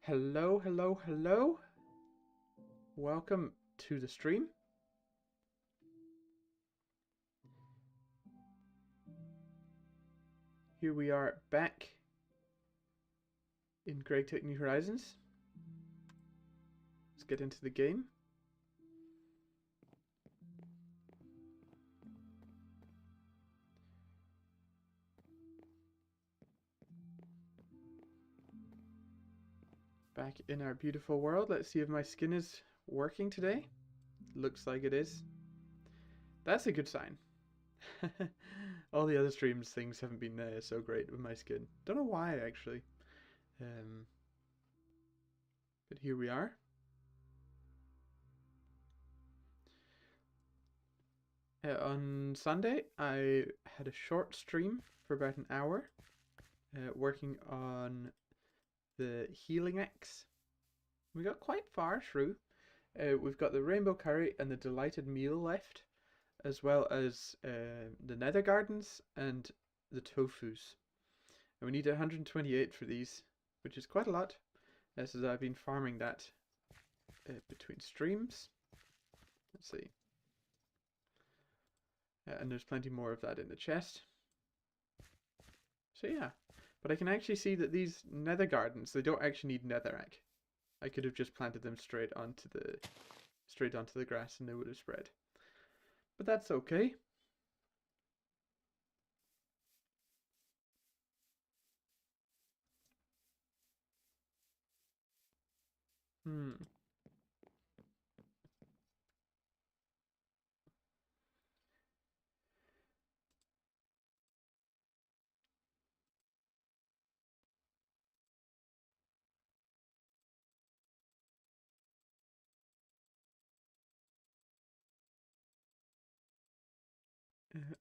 Hello, hello, hello. Welcome to the stream. Here we are back in Great Tech New Horizons. Let's get into the game. Back in our beautiful world. Let's see if my skin is working today. Looks like it is. That's a good sign. All the other streams things haven't been so great with my skin. Don't know why actually. But here we are. On Sunday I had a short stream for about an hour working on the healing axe. We got quite far through. We've got the rainbow curry and the delighted meal left, as well as the nether gardens and the tofus. And we need 128 for these, which is quite a lot, as I've been farming that between streams. Let's see. And there's plenty more of that in the chest. So yeah, but I can actually see that these nether gardens, they don't actually need netherrack. I could have just planted them straight onto the grass and they would have spread. But that's okay.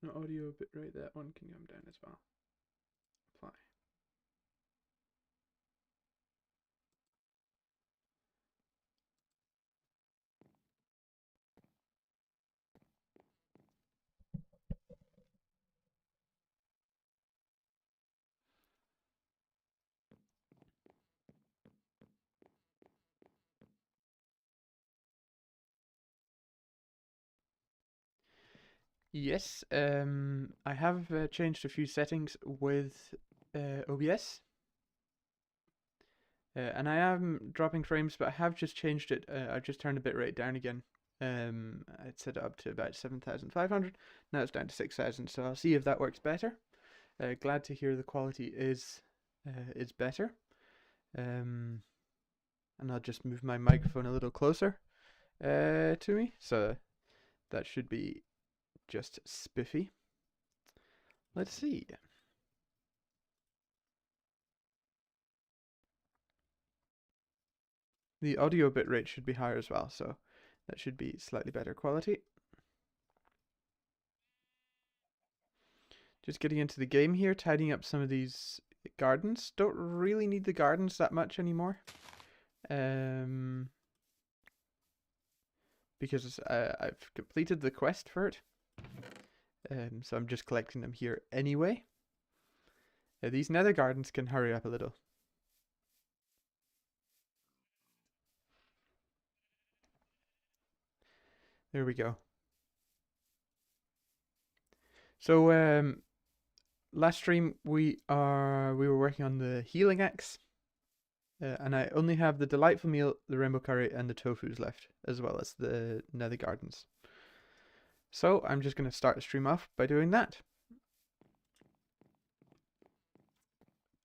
An audio bitrate, that one can come down as well. Apply. Yes, I have changed a few settings with OBS. And I am dropping frames, but I have just changed it. I've just turned the bitrate down again. I'd set it up to about 7,500. Now it's down to 6,000, so I'll see if that works better. Glad to hear the quality is better. And I'll just move my microphone a little closer to me, so that should be just spiffy. Let's see. The audio bitrate should be higher as well, so that should be slightly better quality. Just getting into the game here, tidying up some of these gardens. Don't really need the gardens that much anymore. Because I've completed the quest for it. So I'm just collecting them here anyway. These nether gardens can hurry up a little. There we go. So last stream we were working on the healing axe. And I only have the delightful meal, the rainbow curry, and the tofus left, as well as the nether gardens. So I'm just going to start the stream off by doing that.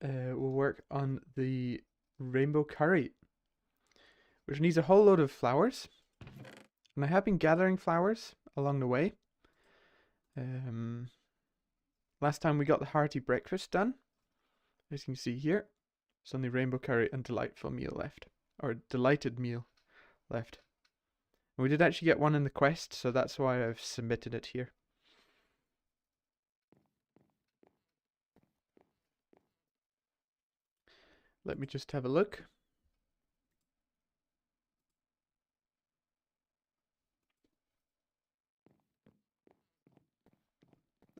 We'll work on the rainbow curry, which needs a whole load of flowers. And I have been gathering flowers along the way. Last time we got the hearty breakfast done, as you can see here. It's only rainbow curry and delightful meal left, or delighted meal left. And we did actually get one in the quest, so that's why I've submitted it here. Let me just have a look.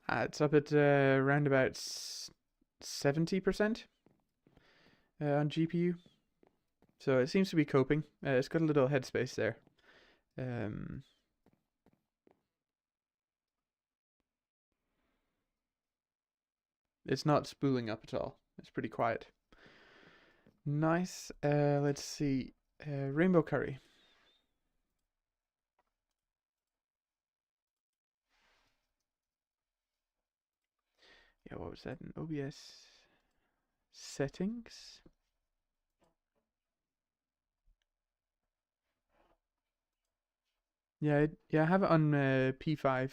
It's up at around about 70% on GPU. So it seems to be coping. It's got a little headspace there. Um, it's not spooling up at all. It's pretty quiet. Nice. Let's see. Rainbow curry. Yeah, what was that in OBS settings? Yeah, I have it on P5,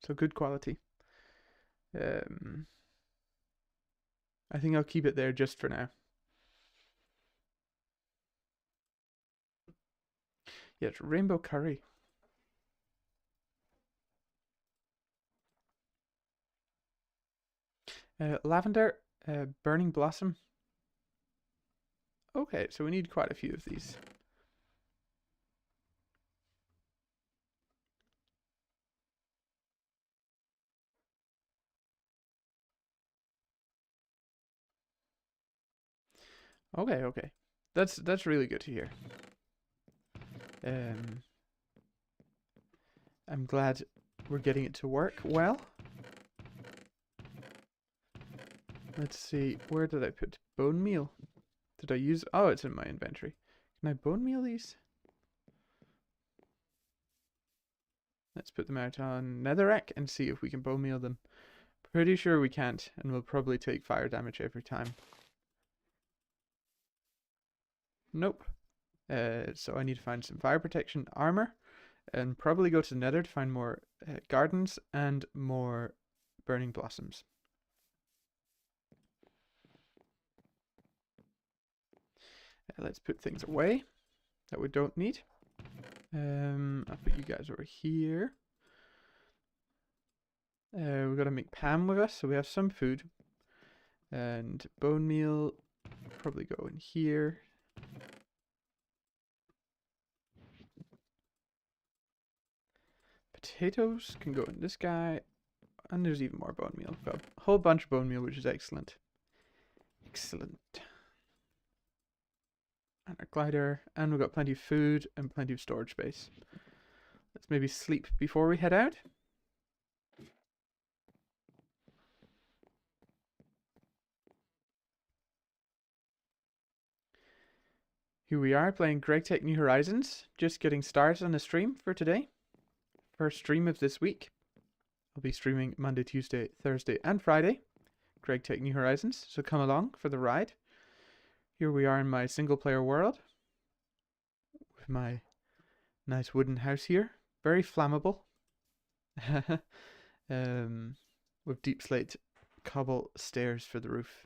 so good quality. Um, I think I'll keep it there just for now. Yeah, it's rainbow curry. Lavender, burning blossom. Okay, so we need quite a few of these. Okay. That's really good to hear. Um, I'm glad we're getting it to work well. Let's see, where did I put bone meal? Did I use? Oh, it's in my inventory. Can I bone meal these? Let's put them out on netherrack and see if we can bone meal them. Pretty sure we can't, and we'll probably take fire damage every time. Nope. So I need to find some fire protection armor, and probably go to the nether to find more gardens and more burning blossoms. Let's put things away that we don't need. I'll put you guys over here. We've got to make Pam with us, so we have some food. And bone meal, probably go in here. Potatoes can go in this guy. And there's even more bone meal. We've got a whole bunch of bone meal, which is excellent. Excellent. And our glider. And we've got plenty of food and plenty of storage space. Let's maybe sleep before we head out. Here we are playing Greg Tech New Horizons. Just getting started on the stream for today. First stream of this week. I'll be streaming Monday, Tuesday, Thursday, and Friday. Greg Tech New Horizons. So come along for the ride. Here we are in my single player world. With my nice wooden house here. Very flammable. With deep slate cobble stairs for the roof.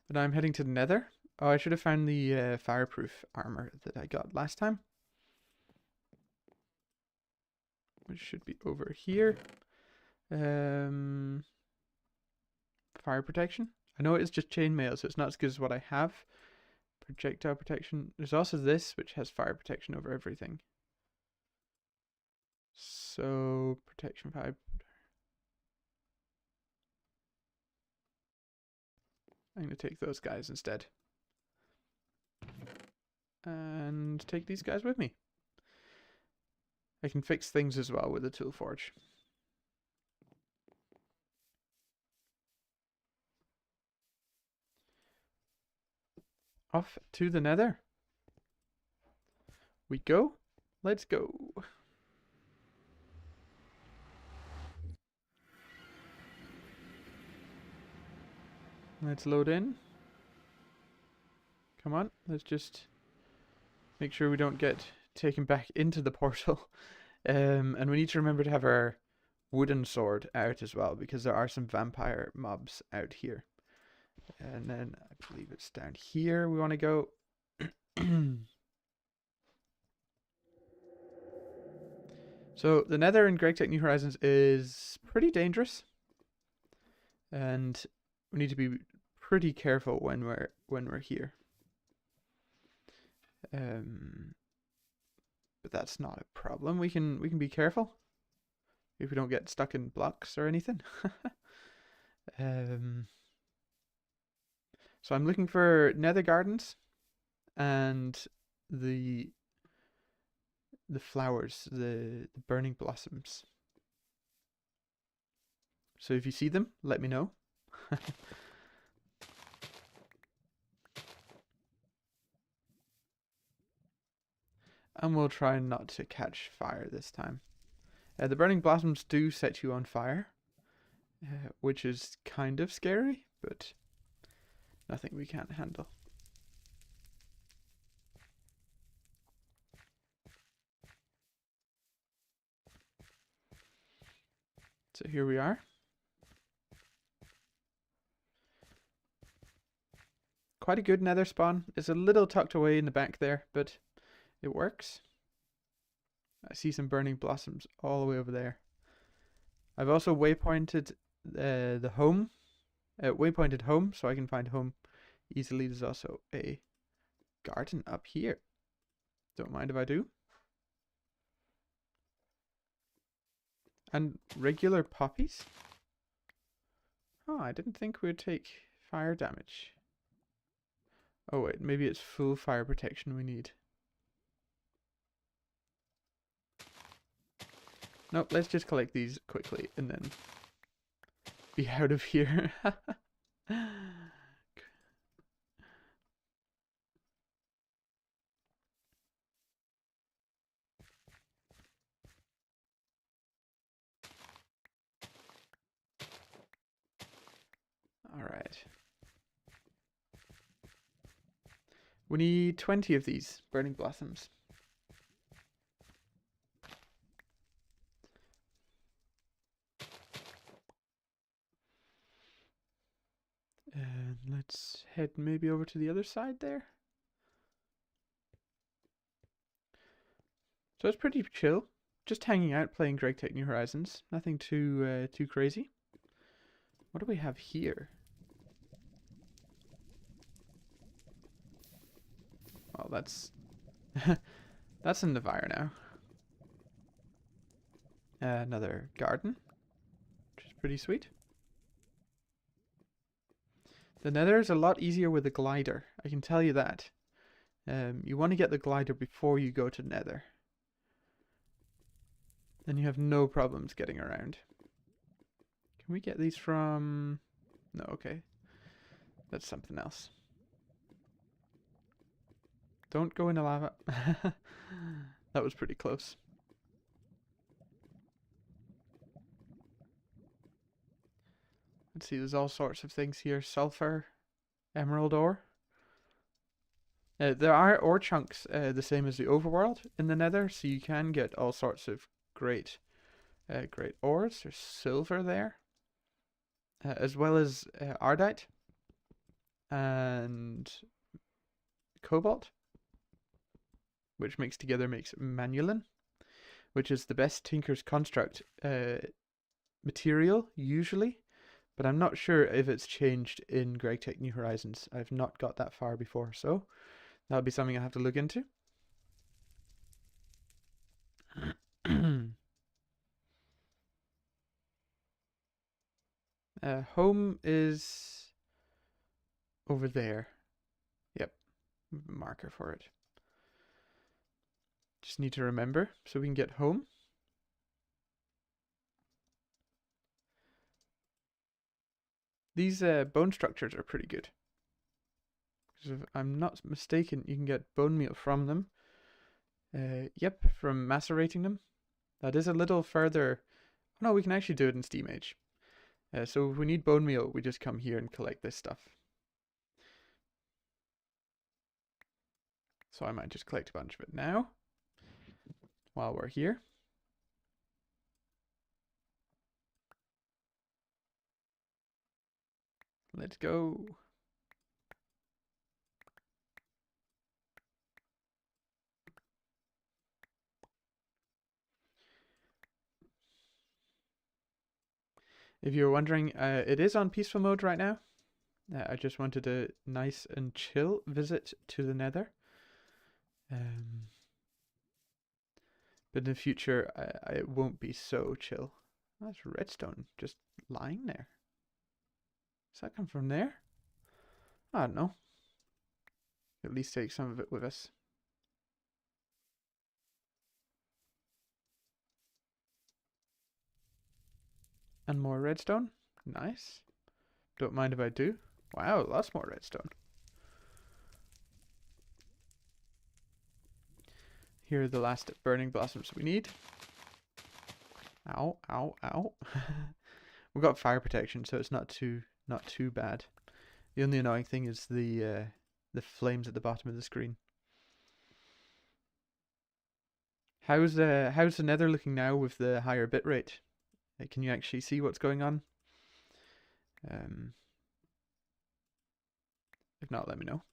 But I'm heading to the nether. Oh, I should have found the fireproof armor that I got last time. Which should be over here. Fire protection. I know it's just chainmail, so it's not as good as what I have. Projectile protection. There's also this, which has fire protection over everything. So, protection 5. I'm going to take those guys instead. And take these guys with me. I can fix things as well with the tool forge. Off to the nether. We go. Let's go. Let's load in. Come on, let's just make sure we don't get taken back into the portal. And we need to remember to have our wooden sword out as well, because there are some vampire mobs out here. And then I believe it's down here we want to go. So the nether in Greg Tech New Horizons is pretty dangerous. And we need to be pretty careful when we're here. But that's not a problem. We can be careful if we don't get stuck in blocks or anything. So I'm looking for nether gardens and the flowers, the burning blossoms. So if you see them, let me know. And we'll try not to catch fire this time. The burning blossoms do set you on fire, which is kind of scary, but nothing we can't handle. So here we are. Quite a good nether spawn. It's a little tucked away in the back there, but it works. I see some burning blossoms all the way over there. I've also waypointed the home. Waypointed home, so I can find home easily. There's also a garden up here. Don't mind if I do. And regular poppies? Oh, I didn't think we would take fire damage. Oh wait, maybe it's full fire protection we need. Nope, let's just collect these quickly and then be out of here. Alright. We need 20 of these burning blossoms. And let's head maybe over to the other side there. So it's pretty chill. Just hanging out, playing Great Tech New Horizons. Nothing too crazy. What do we have here? Well, that's that's in the fire now. Another garden, which is pretty sweet. The nether is a lot easier with the glider, I can tell you that. You want to get the glider before you go to nether. Then you have no problems getting around. Can we get these from... No, okay. That's something else. Don't go in the lava. That was pretty close. Let's see, there's all sorts of things here. Sulfur, emerald ore. There are ore chunks the same as the overworld in the nether, so you can get all sorts of great ores. There's silver there, as well as ardite and cobalt, which mixed together makes manulin, which is the best Tinker's Construct material usually, but I'm not sure if it's changed in Great Tech New Horizons. I've not got that far before, so that'll be something I have to look into. Home is over there. Yep, marker for it. Just need to remember so we can get home. These bone structures are pretty good. If I'm not mistaken, you can get bone meal from them. Yep, from macerating them. That is a little further. Oh, no, we can actually do it in Steam Age. So if we need bone meal, we just come here and collect this stuff. So I might just collect a bunch of it now, while we're here. Let's go. If you're wondering, it is on peaceful mode right now. I just wanted a nice and chill visit to the nether. But in the future, it won't be so chill. That's redstone just lying there. Does that come from there? I don't know. At least take some of it with us. And more redstone. Nice. Don't mind if I do. Wow, lots more redstone. Here are the last burning blossoms we need. Ow, ow, ow. We've got fire protection, so it's not too bad. The only annoying thing is the flames at the bottom of the screen. How's the Nether looking now with the higher bitrate? Can you actually see what's going on? If not, let me know.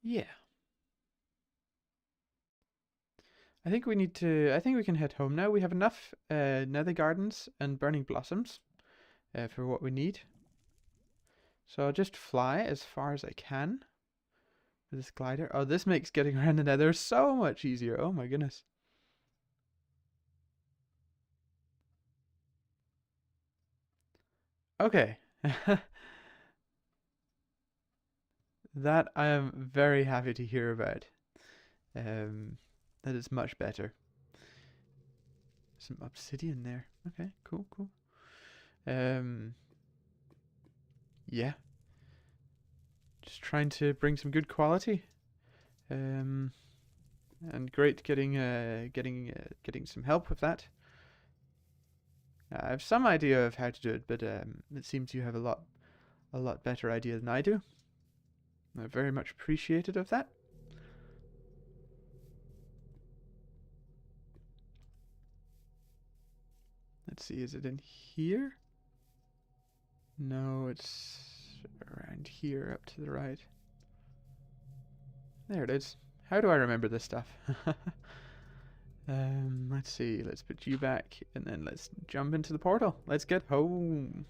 Yeah. I think we can head home now. We have enough nether gardens and burning blossoms for what we need. So I'll just fly as far as I can with this glider. Oh, this makes getting around the nether so much easier. Oh my goodness. Okay. That I am very happy to hear about. That is much better. Some obsidian there. Okay, cool. Yeah. Just trying to bring some good quality. And great getting some help with that. I have some idea of how to do it, but it seems you have a lot better idea than I do. I'm very much appreciative of that. Let's see, is it in here? No, it's around here up to the right. There it is. How do I remember this stuff? Let's see, let's put you back and then let's jump into the portal. Let's get home.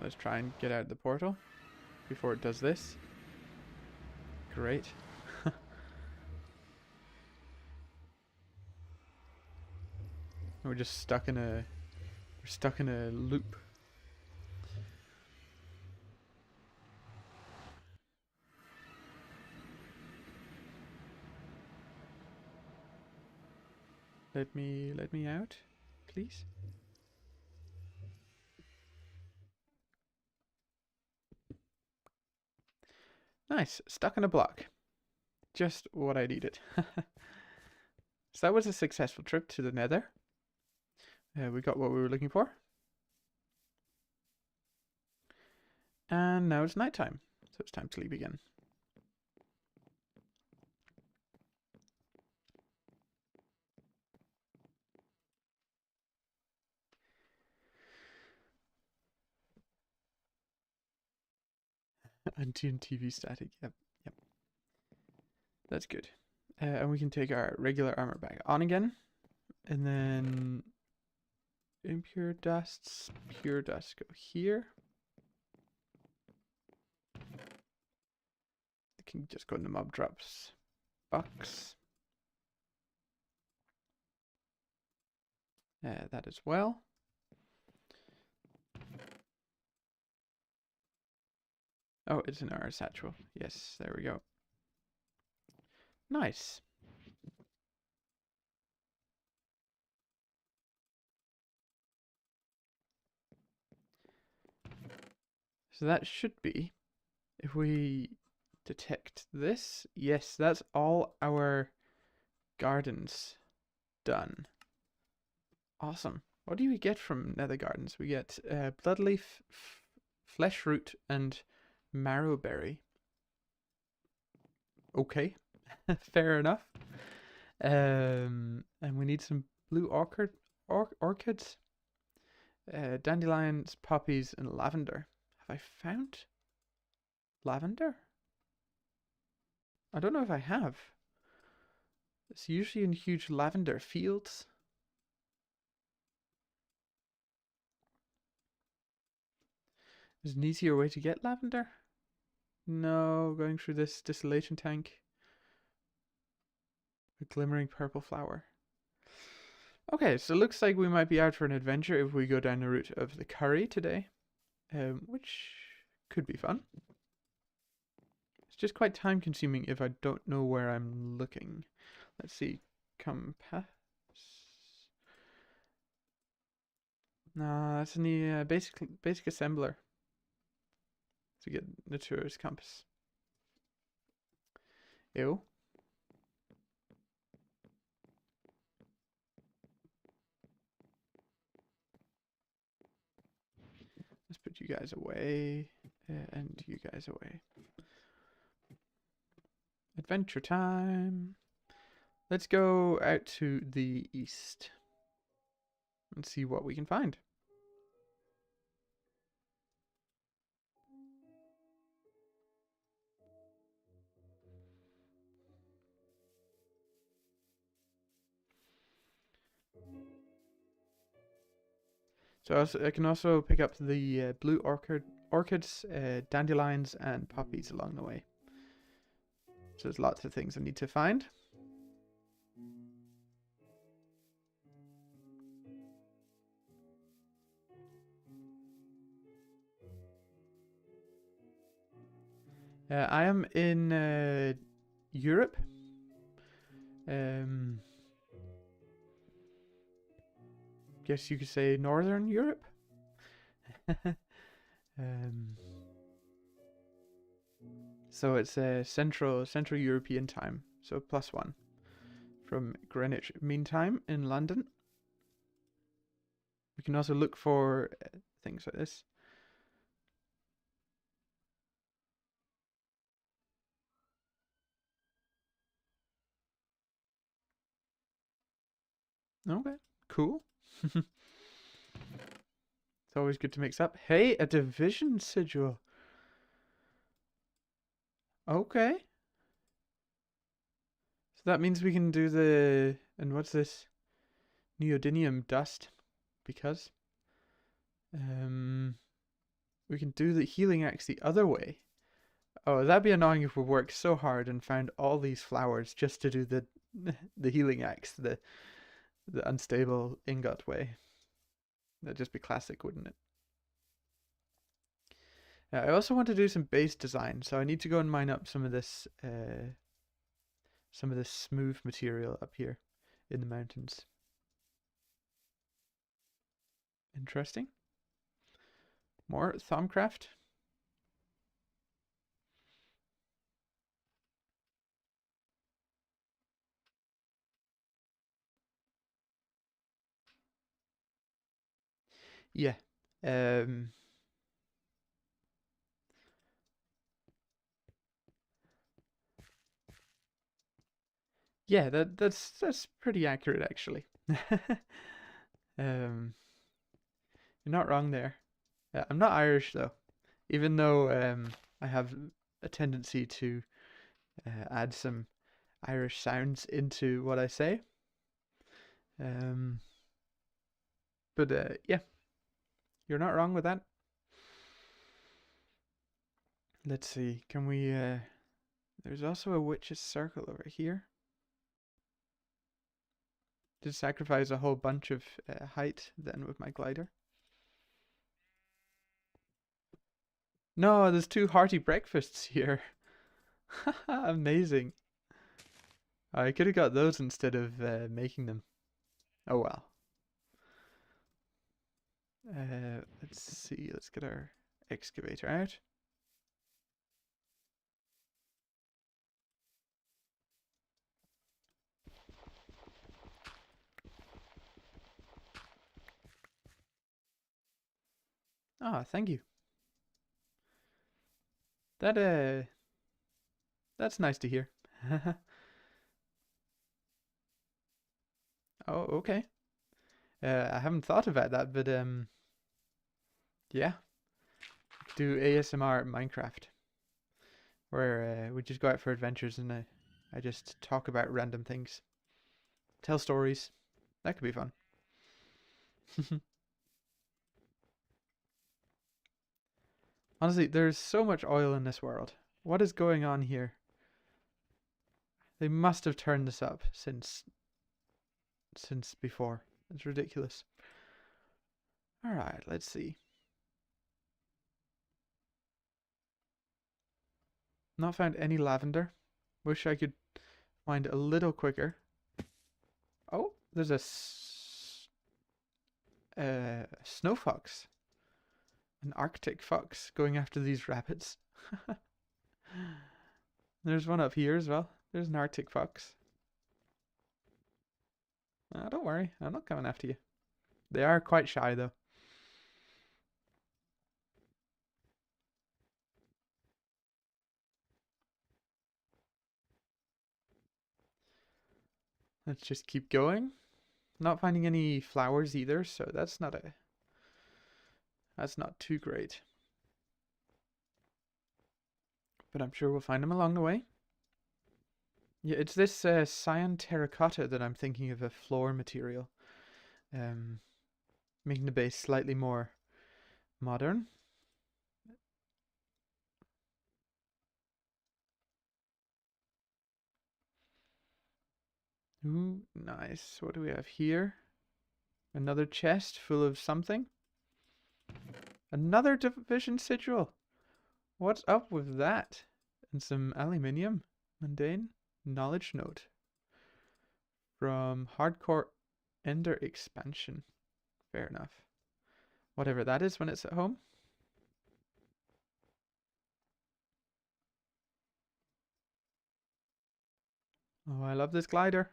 Let's try and get out of the portal before it does this. Great. We're just stuck in a loop. Let me out, please. Nice, stuck in a block. Just what I needed. So that was a successful trip to the Nether. We got what we were looking for. And now it's nighttime, so it's time to sleep again. Anti-TV static, yep. That's good. And we can take our regular armor back on again. And then impure dusts, pure dust go here. I can just go in the mob drops box. That as well. Oh, it's in our satchel. Yes, there we go. Nice. So that should be, if we detect this, yes, that's all our gardens done. Awesome. What do we get from nether gardens? We get bloodleaf, flesh root, and marrowberry. Okay, fair enough. And we need some blue orchids, dandelions, poppies, and lavender. Have I found? lavender? I don't know if I have. It's usually in huge lavender fields. There's an easier way to get lavender? No, going through this distillation tank. A glimmering purple flower. Okay, so it looks like we might be out for an adventure if we go down the route of the curry today, which could be fun. It's just quite time consuming if I don't know where I'm looking. Let's see. Compass. No, that's in the basic assembler to get the tourist compass. Ew. Let's put you guys away and you guys away. Adventure time. Let's go out to the east and see what we can find. So I can also pick up the blue orchids, dandelions, and poppies along the way. So there's lots of things I need to find. I am in Europe. Guess you could say Northern Europe. So it's Central European time, so +1 from Greenwich Mean Time in London. We can also look for things like this. Okay, cool. It's always good to mix up. Hey, a division sigil. Okay. So that means we can do the... And what's this? Neodymium dust. Because... we can do the healing axe the other way. Oh, that'd be annoying if we worked so hard and found all these flowers just to do the healing axe, the unstable ingot way. That'd just be classic, wouldn't it? I also want to do some base design, so I need to go and mine up some of this smooth material up here in the mountains. Interesting. More Thaumcraft. Yeah. Yeah, that's pretty accurate actually. You're not wrong there. I'm not Irish though, even though I have a tendency to add some Irish sounds into what I say. But yeah, you're not wrong with that. Let's see, can we... there's also a witch's circle over here. Did sacrifice a whole bunch of height then with my glider. No, there's 2 hearty breakfasts here. Amazing. I could have got those instead of making them. Oh well. Let's see, let's get our excavator out. Ah, thank you. That's nice to hear. Oh, okay. I haven't thought about that, but yeah. Do ASMR Minecraft. where we just go out for adventures and I just talk about random things, tell stories. That could be fun. Honestly, there's so much oil in this world. What is going on here? They must have turned this up since before. It's ridiculous. All right, let's see. Not found any lavender. Wish I could find a little quicker. Oh, there's a snow fox. An Arctic fox going after these rabbits. There's one up here as well. There's an Arctic fox. Don't worry, I'm not coming after you. They are quite shy though. Let's just keep going. Not finding any flowers either, so that's not too great. But I'm sure we'll find them along the way. Yeah, it's this cyan terracotta that I'm thinking of a floor material. Making the base slightly more modern. Ooh, nice. What do we have here? Another chest full of something. Another division sigil. What's up with that? And some aluminium. Mundane knowledge note. From Hardcore Ender Expansion. Fair enough. Whatever that is when it's at home. Oh, I love this glider.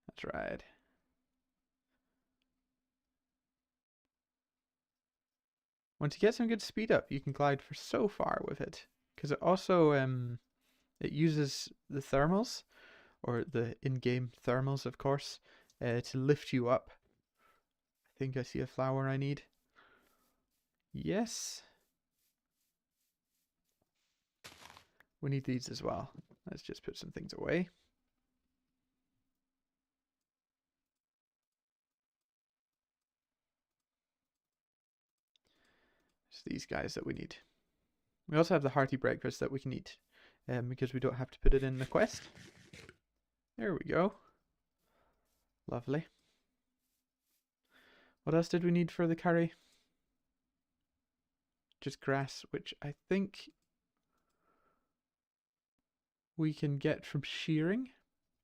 That's right. Once you get some good speed up, you can glide for so far with it. Because it also it uses the thermals, or the in-game thermals, of course, to lift you up. I think I see a flower I need. Yes. We need these as well. Let's just put some things away. It's these guys that we need. We also have the hearty breakfast that we can eat, because we don't have to put it in the quest. There we go. Lovely. What else did we need for the curry? Just grass, which I think we can get from shearing.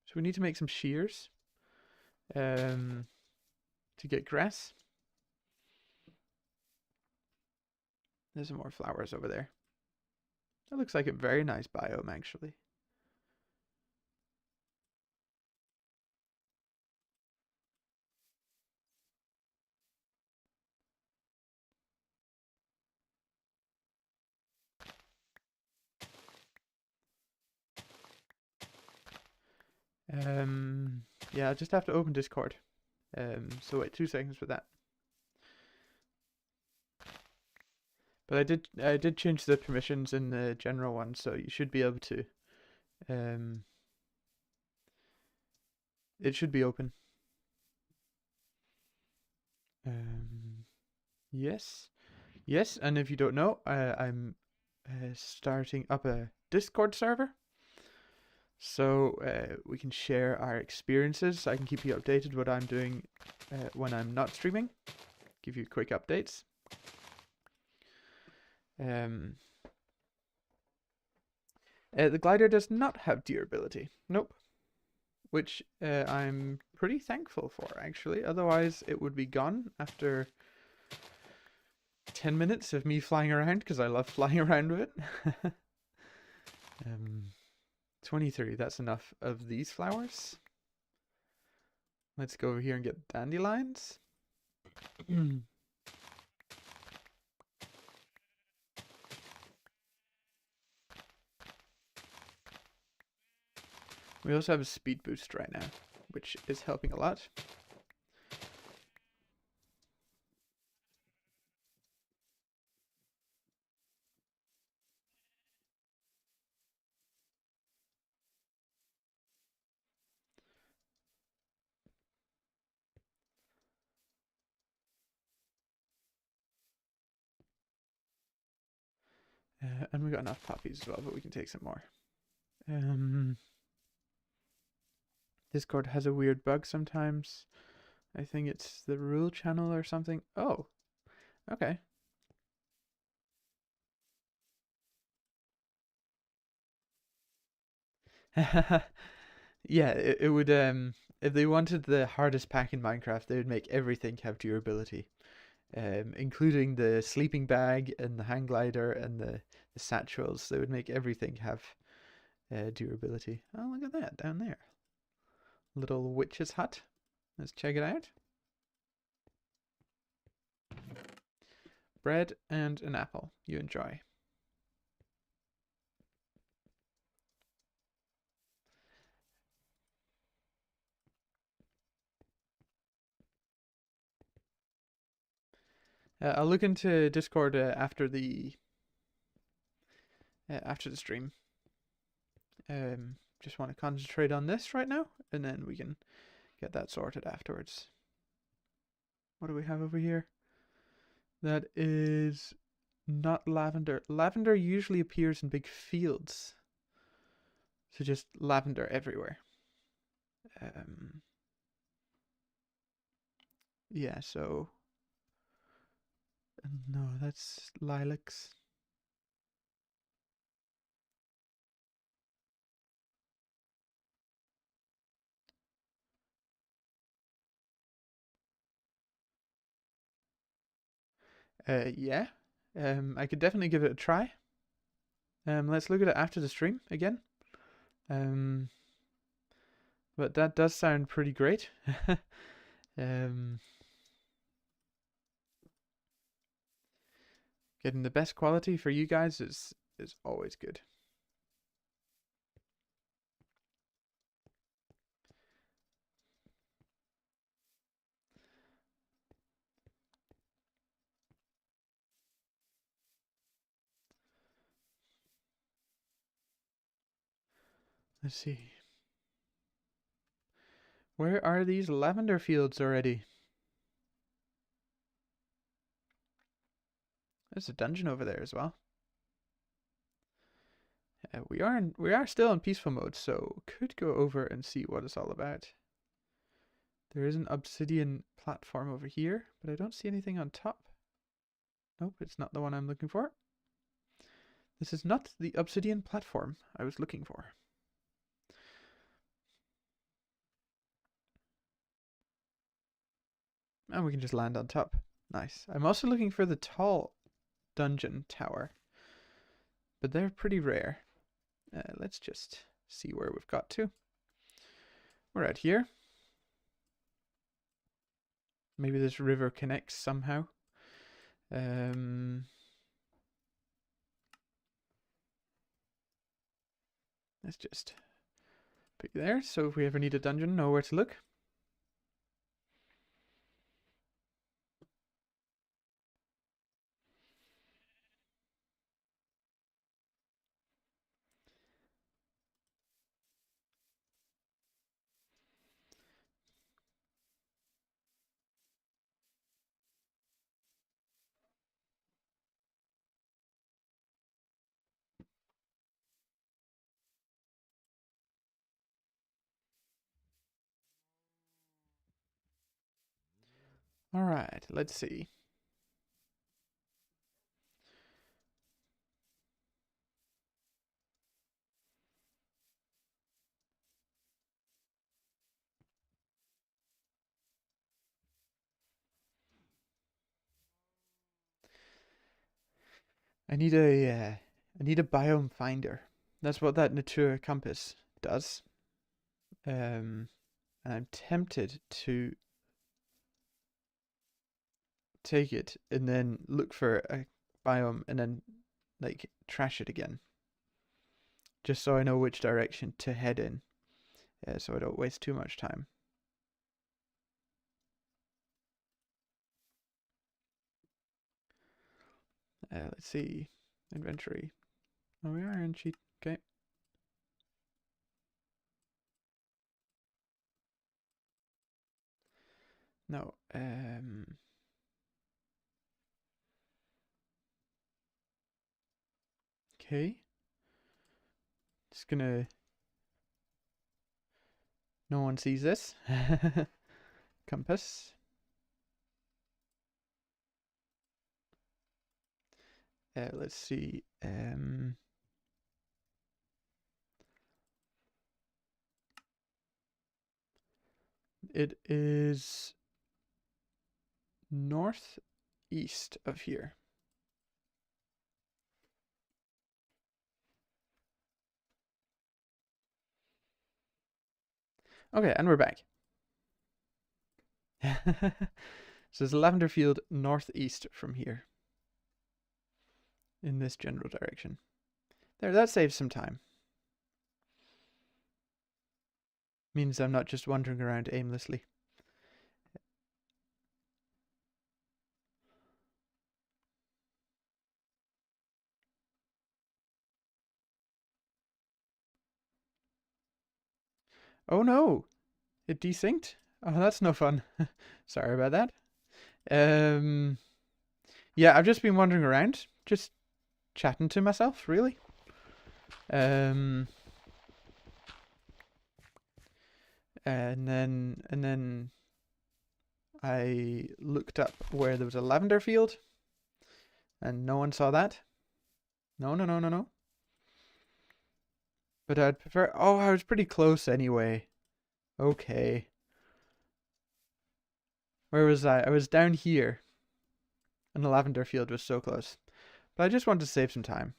So we need to make some shears to get grass. There's some more flowers over there. That looks like a very nice biome, actually. Yeah, I just have to open Discord. So wait 2 seconds for that. But I did change the permissions in the general one, so you should be able to. It should be open. Yes, yes, and if you don't know, I'm starting up a Discord server. So we can share our experiences. I can keep you updated what I'm doing when I'm not streaming. Give you quick updates. The glider does not have durability. Nope. Which I'm pretty thankful for, actually. Otherwise, it would be gone after 10 minutes of me flying around, because I love flying around with it. 23, that's enough of these flowers. Let's go over here and get dandelions. We also have a speed boost right now, which is helping a lot. And we got enough poppies as well, but we can take some more. Discord has a weird bug sometimes. I think it's the rule channel or something. Oh, okay. Yeah, it would if they wanted the hardest pack in Minecraft, they would make everything have durability. Including the sleeping bag and the hang glider and the satchels. They would make everything have durability. Oh, look at that down there. Little witch's hut. Let's check it out. Bread and an apple. You enjoy. I'll look into Discord after the stream. Just want to concentrate on this right now, and then we can get that sorted afterwards. What do we have over here? That is not lavender. Lavender usually appears in big fields. So just lavender everywhere. Yeah, so no, that's lilacs. Yeah. I could definitely give it a try. Let's look at it after the stream again. But that does sound pretty great. Getting the best quality for you guys is always good. Let's see. Where are these lavender fields already? There's a dungeon over there as well. We are still in peaceful mode, so could go over and see what it's all about. There is an obsidian platform over here, but I don't see anything on top. Nope, it's not the one I'm looking for. This is not the obsidian platform I was looking for. And we can just land on top. Nice. I'm also looking for the tall dungeon tower, but they're pretty rare. Let's just see where we've got to. We're out here. Maybe this river connects somehow. Let's just put you there, so if we ever need a dungeon, know where to look. All right, let's see. I need a biome finder. That's what that Natura compass does. And I'm tempted to take it and then look for a biome and then like trash it again, just so I know which direction to head in, so I don't waste too much time. Let's see, inventory. Oh, we are in cheat. Okay. No. Okay. Just gonna... No one sees this. Compass. Let's see. It is northeast of here. Okay, and we're back. So there's a lavender field northeast from here. In this general direction. There, that saves some time. Means I'm not just wandering around aimlessly. Oh no! It desynced? Oh, that's no fun. Sorry about that. Yeah, I've just been wandering around, just chatting to myself, really. And then I looked up where there was a lavender field, and no one saw that. No. But I'd prefer... Oh, I was pretty close anyway. Okay. Where was I? I was down here. And the lavender field was so close. But I just wanted to save some time.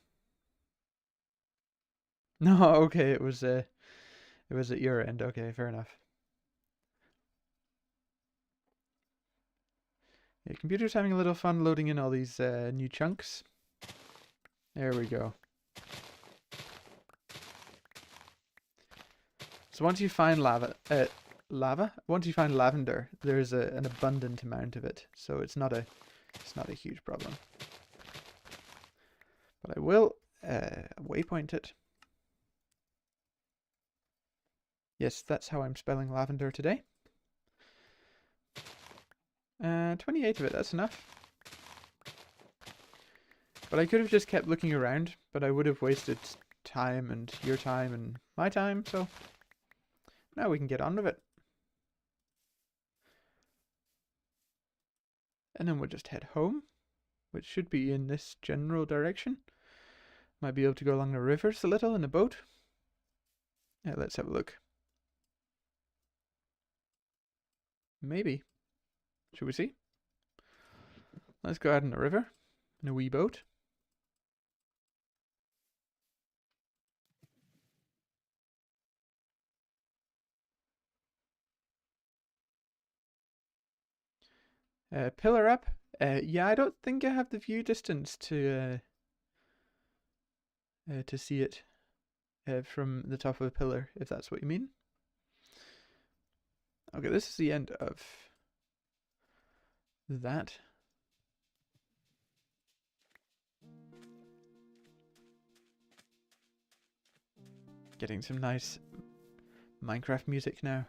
No, okay, it was at your end. Okay, fair enough. Yeah, computer's having a little fun loading in all these new chunks. There we go. So once you find once you find lavender, there's an abundant amount of it. So it's not a huge problem. But I will waypoint it. Yes, that's how I'm spelling lavender today. 28 of it, that's enough. But I could have just kept looking around, but I would have wasted time and your time and my time, so now we can get on with it. And then we'll just head home, which should be in this general direction. Might be able to go along the rivers a little in a boat. Yeah, let's have a look. Maybe. Should we see? Let's go out in the river in a wee boat. Pillar up. Yeah, I don't think I have the view distance to see it from the top of a pillar, if that's what you mean. Okay, this is the end of that. Getting some nice Minecraft music now.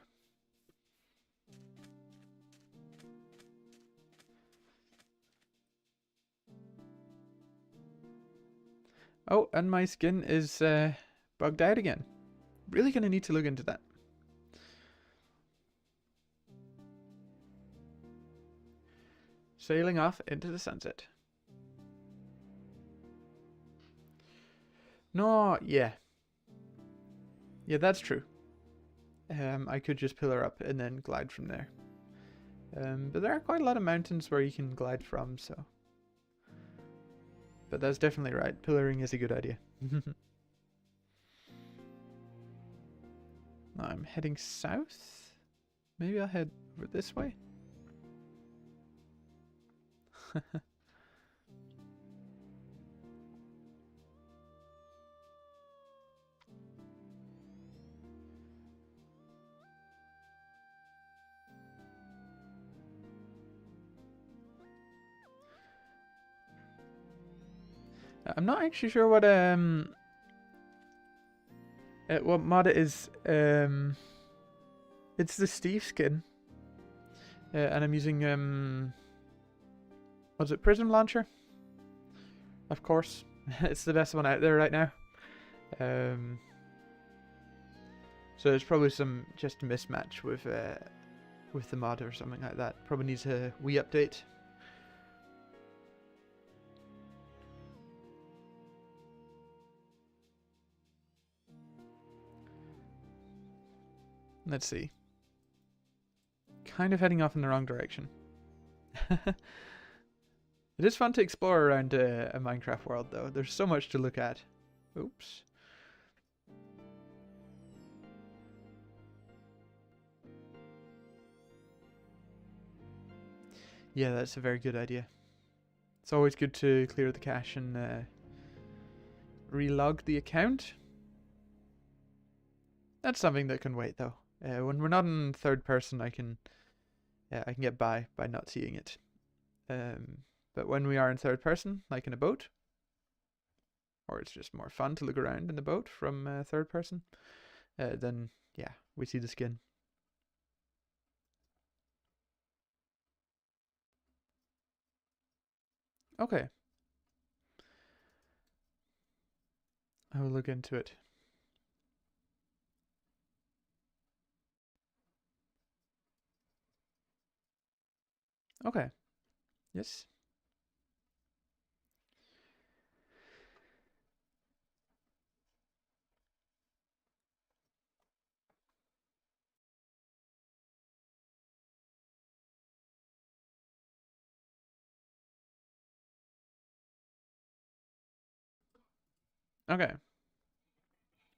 Oh, and my skin is bugged out again. Really gonna need to look into that. Sailing off into the sunset. No, yeah. Yeah, that's true. I could just pillar up and then glide from there. But there are quite a lot of mountains where you can glide from, so... But that's definitely right. Pillaring is a good idea. Now I'm heading south. Maybe I'll head over this way. I'm not actually sure what mod it is. It's the Steve skin. And I'm using was it Prism Launcher? Of course. It's the best one out there right now. So there's probably some just mismatch with the mod or something like that. Probably needs a wee update. Let's see. Kind of heading off in the wrong direction. It is fun to explore around a Minecraft world, though. There's so much to look at. Oops. Yeah, that's a very good idea. It's always good to clear the cache and relog the account. That's something that can wait, though. When we're not in third person, I can get by not seeing it. But when we are in third person, like in a boat, or it's just more fun to look around in the boat from third person, then yeah, we see the skin. Okay. I will look into it. Okay. Yes. Okay.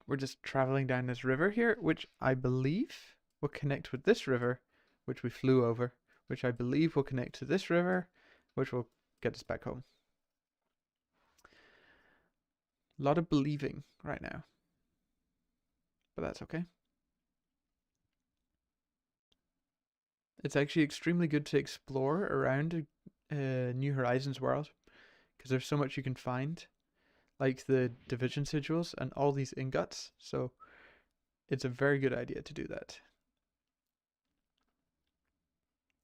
We're just traveling down this river here, which I believe will connect with this river, which we flew over, which I believe will connect to this river, which will get us back home. A lot of believing right now, but that's okay. It's actually extremely good to explore around New Horizons world because there's so much you can find, like the division sigils and all these ingots. So it's a very good idea to do that.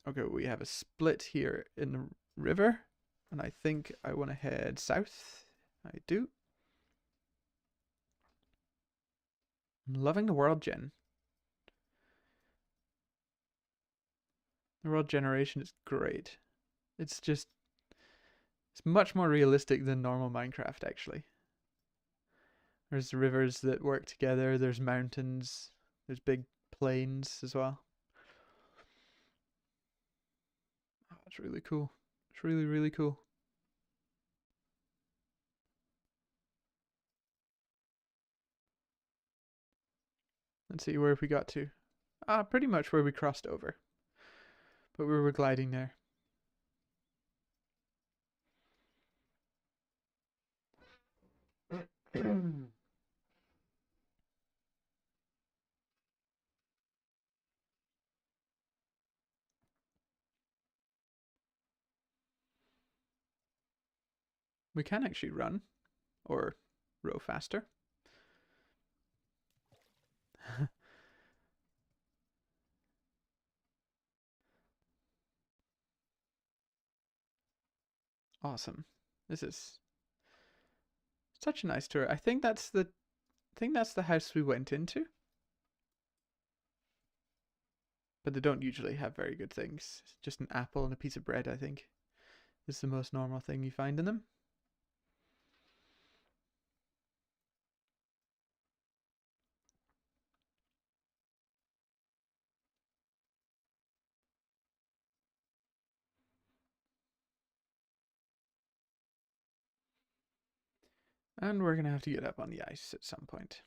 Okay, we have a split here in the river, and I think I want to head south. I do. I'm loving the world gen. The world generation is great. It's much more realistic than normal Minecraft, actually. There's rivers that work together, there's mountains, there's big plains as well. Oh, it's really cool. It's really, really cool. Let's see where we got to. Pretty much where we crossed over. But we were gliding there. We can actually run or row faster. Awesome. This is such a nice tour. I think that's the house we went into. But they don't usually have very good things. Just an apple and a piece of bread, I think, is the most normal thing you find in them. And we're going to have to get up on the ice at some point.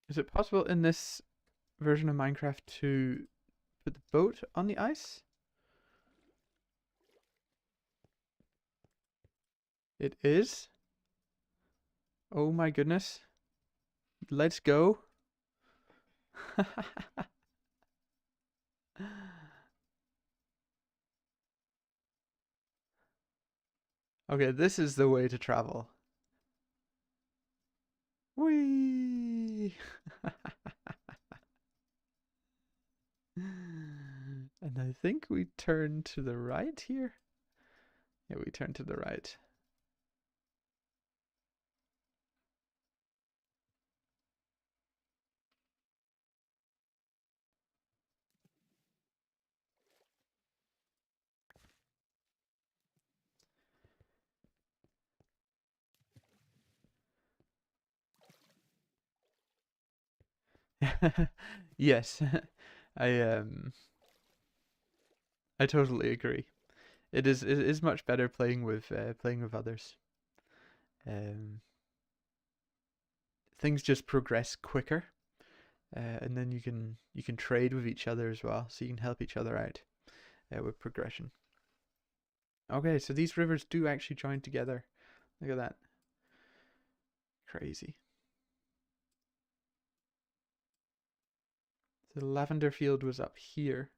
Is it possible in this version of Minecraft to put the boat on the ice? It is. Oh my goodness. Let's go. Okay, this is the way to travel. Whee! And I think we turn to the right here. Yeah, we turn to the right. Yes, I um I totally agree. It is much better playing with others. Um, things just progress quicker, and then you can trade with each other as well, so you can help each other out with progression. Okay, so these rivers do actually join together. Look at that, crazy. So the lavender field was up here.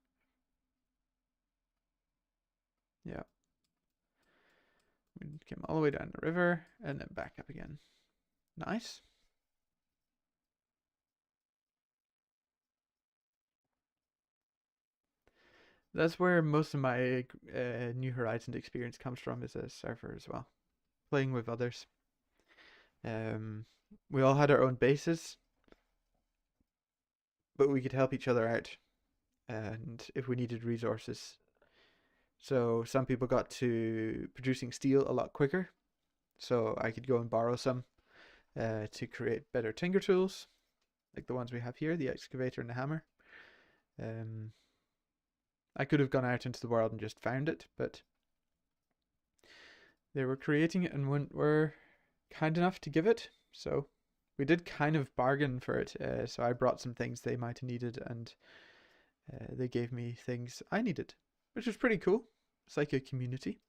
Yeah, we came all the way down the river and then back up again. Nice. That's where most of my New Horizons experience comes from as a surfer as well, playing with others. Um, we all had our own bases, but we could help each other out, and if we needed resources. So some people got to producing steel a lot quicker, so I could go and borrow some to create better tinker tools, like the ones we have here, the excavator and the hammer. Um, I could have gone out into the world and just found it, but they were creating it and were kind enough to give it. So we did kind of bargain for it. So I brought some things they might have needed, and they gave me things I needed, which was pretty cool. It's like a community.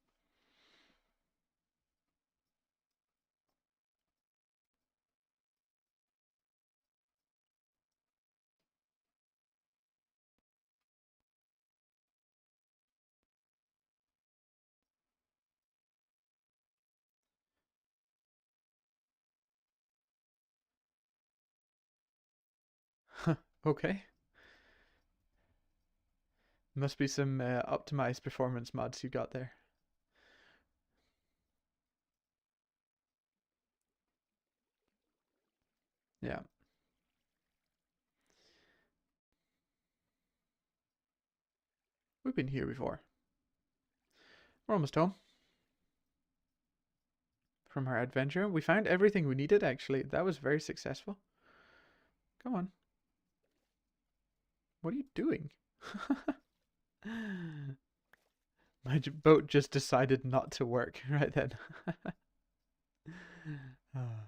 Okay. Must be some optimized performance mods you got there. Yeah, we've been here before. We're almost home from our adventure. We found everything we needed, actually. That was very successful. Come on. What are you doing? My boat just decided not to work right then. Ah.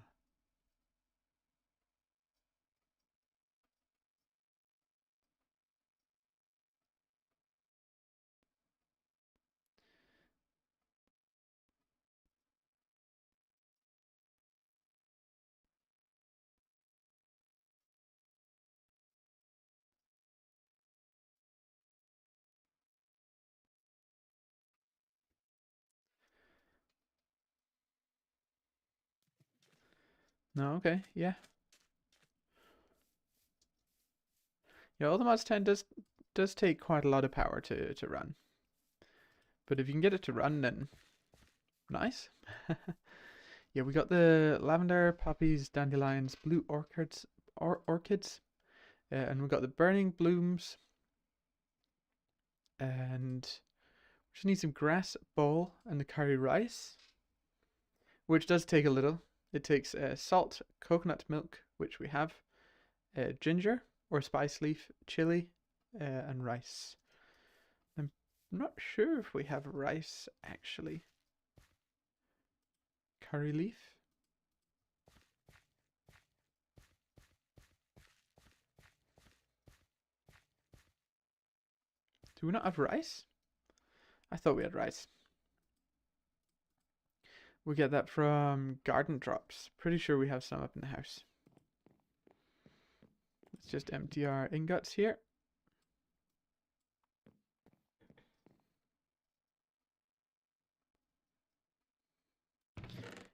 No, okay, yeah. Yeah, Ultima's 10 does take quite a lot of power to run. But if you can get it to run, then nice. Yeah, we got the lavender, poppies, dandelions, blue orchids, and we got the burning blooms, and we just need some grass, ball, and the curry rice, which does take a little. It takes salt, coconut milk, which we have, ginger or spice leaf, chili, and rice. I'm not sure if we have rice actually. Curry leaf? Do we not have rice? I thought we had rice. We get that from garden drops. Pretty sure we have some up in the house. Let's just empty our ingots here.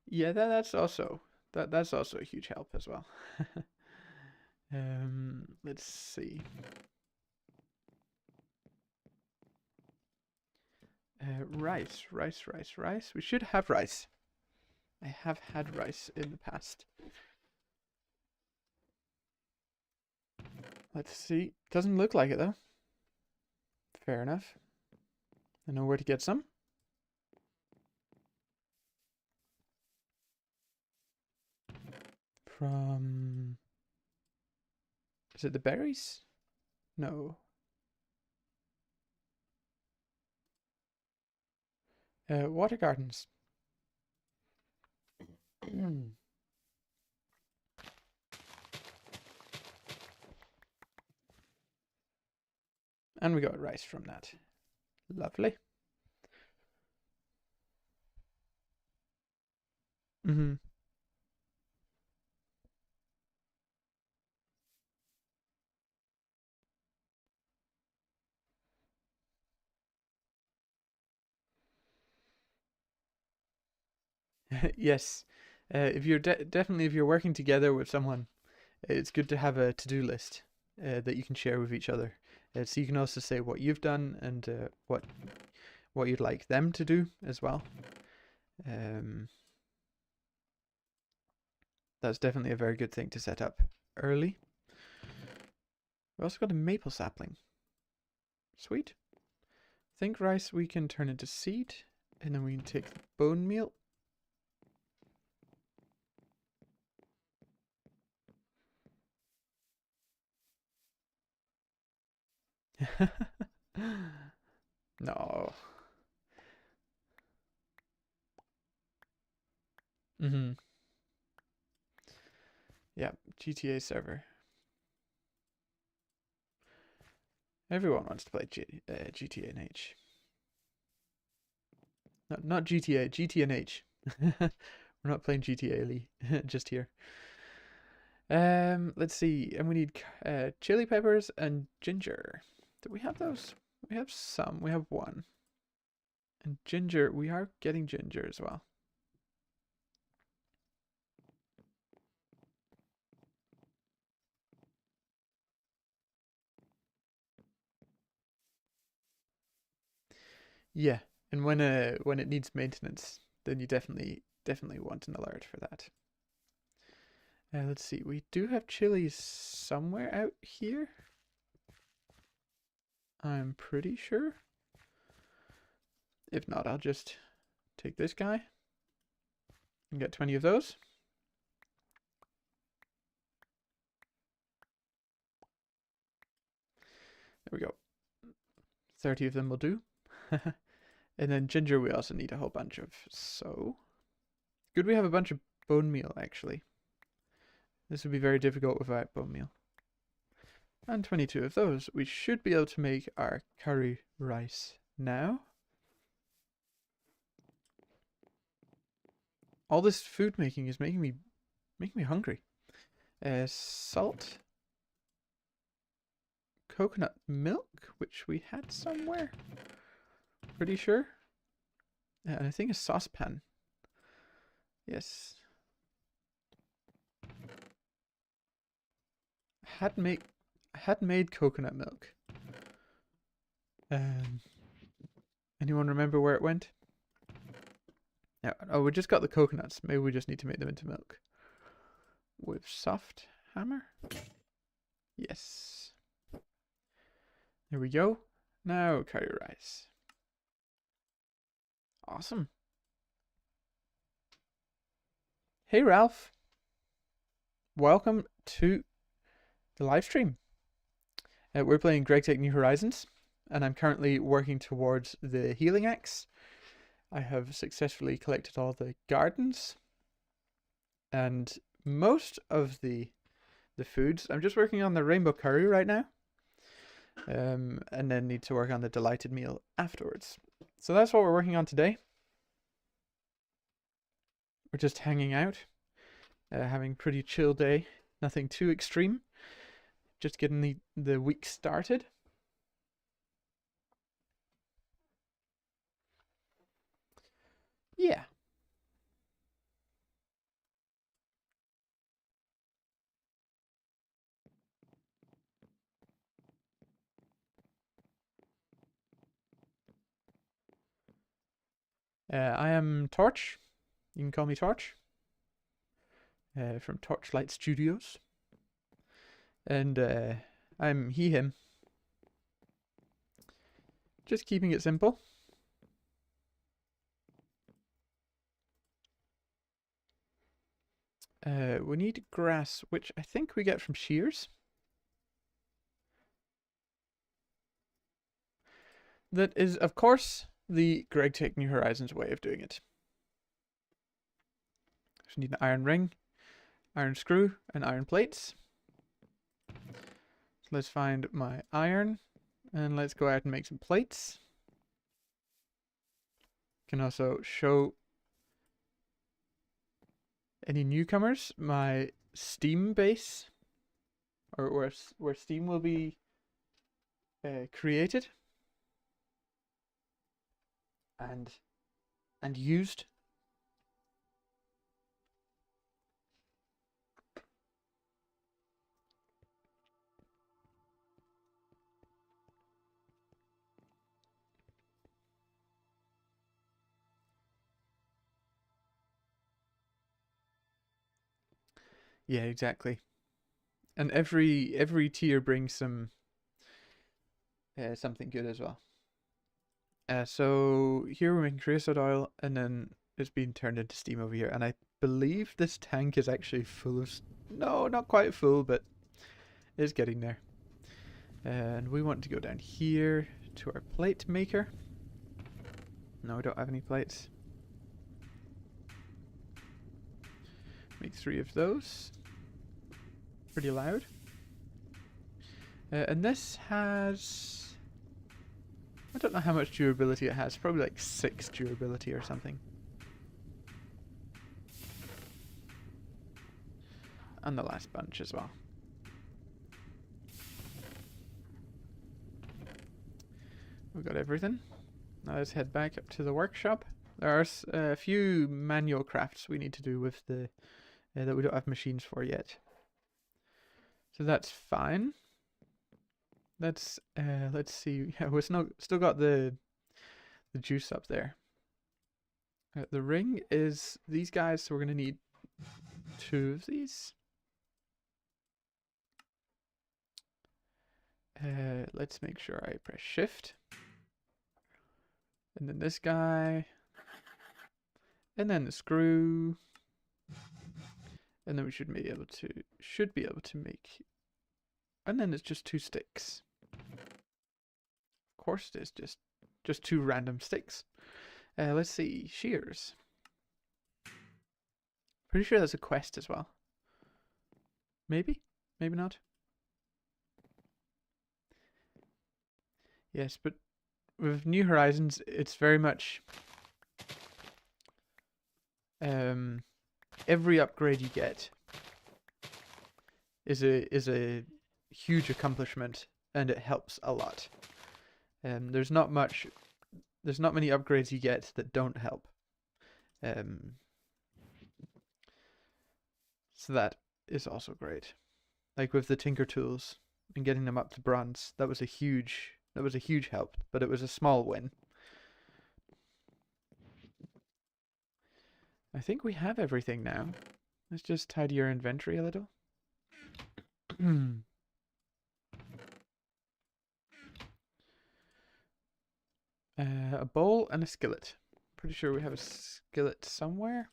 Yeah, that's also a huge help as well. Let's see. Rice, rice, rice, rice. We should have rice. I have had rice in the past. Let's see. Doesn't look like it though. Fair enough. I know where to get some. From... Is it the berries? No. Water gardens. And we got rice from that. Lovely. Mm-hmm. Yes. If you're definitely if you're working together with someone, it's good to have a to-do list that you can share with each other. So you can also say what you've done and what you'd like them to do as well. That's definitely a very good thing to set up early. We also got a maple sapling. Sweet. Think rice we can turn into seed, and then we can take the bone meal. No. Mm-hmm. Yeah, GTA server. Everyone wants to play GTA and H. Not GTA, GT and H. We're not playing GTA Lee just here. Let's see, and we need chili peppers and ginger. Do we have those? We have some. We have one. And ginger, we are getting ginger as well. Yeah, and when it needs maintenance, then you definitely want an alert for that. Let's see, we do have chilies somewhere out here. I'm pretty sure. If not, I'll just take this guy and get 20 of those. There we go. 30 of them will do. And then ginger we also need a whole bunch of. So good we have a bunch of bone meal actually. This would be very difficult without bone meal. And 22 of those. We should be able to make our curry rice now. All this food making is making me hungry. Salt, coconut milk, which we had somewhere. Pretty sure. And I think a saucepan. Yes. I had made coconut milk. Anyone remember where it went? Yeah. Oh, we just got the coconuts. Maybe we just need to make them into milk. With soft hammer? Yes. There we go. Now curry rice. Awesome. Hey Ralph. Welcome to the live stream. We're playing Greg Take New Horizons, and I'm currently working towards the healing axe. I have successfully collected all the gardens and most of the foods. I'm just working on the rainbow curry right now, and then need to work on the delighted meal afterwards. So that's what we're working on today. We're just hanging out, having a pretty chill day. Nothing too extreme. Just getting the week started. Yeah. I am Torch. You can call me Torch. From Torchlight Studios. And I'm he, him. Just keeping it simple. We need grass, which I think we get from shears. That is, of course, the Greg Take New Horizons way of doing it. So we need an iron ring, iron screw, and iron plates. So let's find my iron, and let's go out and make some plates. Can also show any newcomers my Steam base, or where Steam will be created and used. Yeah, exactly. And every tier brings some something good as well. So here we're making creosote oil, and then it's being turned into steam over here. And I believe this tank is actually full of... No, not quite full, but it's getting there. And we want to go down here to our plate maker. No, we don't have any plates. Make 3 of those. Pretty loud. And this has... I don't know how much durability it has. Probably like 6 durability or something. And the last bunch as well. We've got everything. Now let's head back up to the workshop. There are a few manual crafts we need to do with the that we don't have machines for yet. So that's fine. Let's see. Yeah, we're still got the juice up there. The ring is these guys, so we're gonna need 2 of these. Let's make sure I press shift. And then this guy. And then the screw. And then we should be able to make, and then it's just 2 sticks. Of course it is just 2 random sticks. Let's see, shears. Pretty sure that's a quest as well. Maybe not. Yes, but with New Horizons, it's very much every upgrade you get is a huge accomplishment, and it helps a lot. There's not many upgrades you get that don't help. So that is also great. Like with the Tinker tools and getting them up to bronze, that was a huge help, but it was a small win. I think we have everything now. Let's just tidy your inventory a little. A bowl and a skillet. Pretty sure we have a skillet somewhere.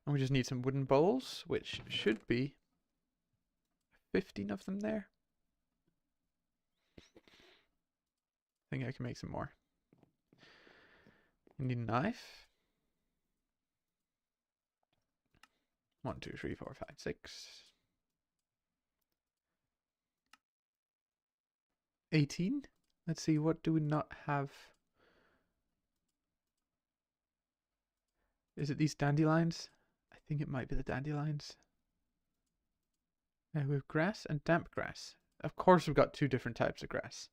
And we just need some wooden bowls, which should be 15 of them there. I think I can make some more. We need a knife. 1, 2, 3, 4, 5, 6. 18. Let's see, what do we not have? Is it these dandelions? I think it might be the dandelions. We have grass and damp grass. Of course we've got 2 different types of grass.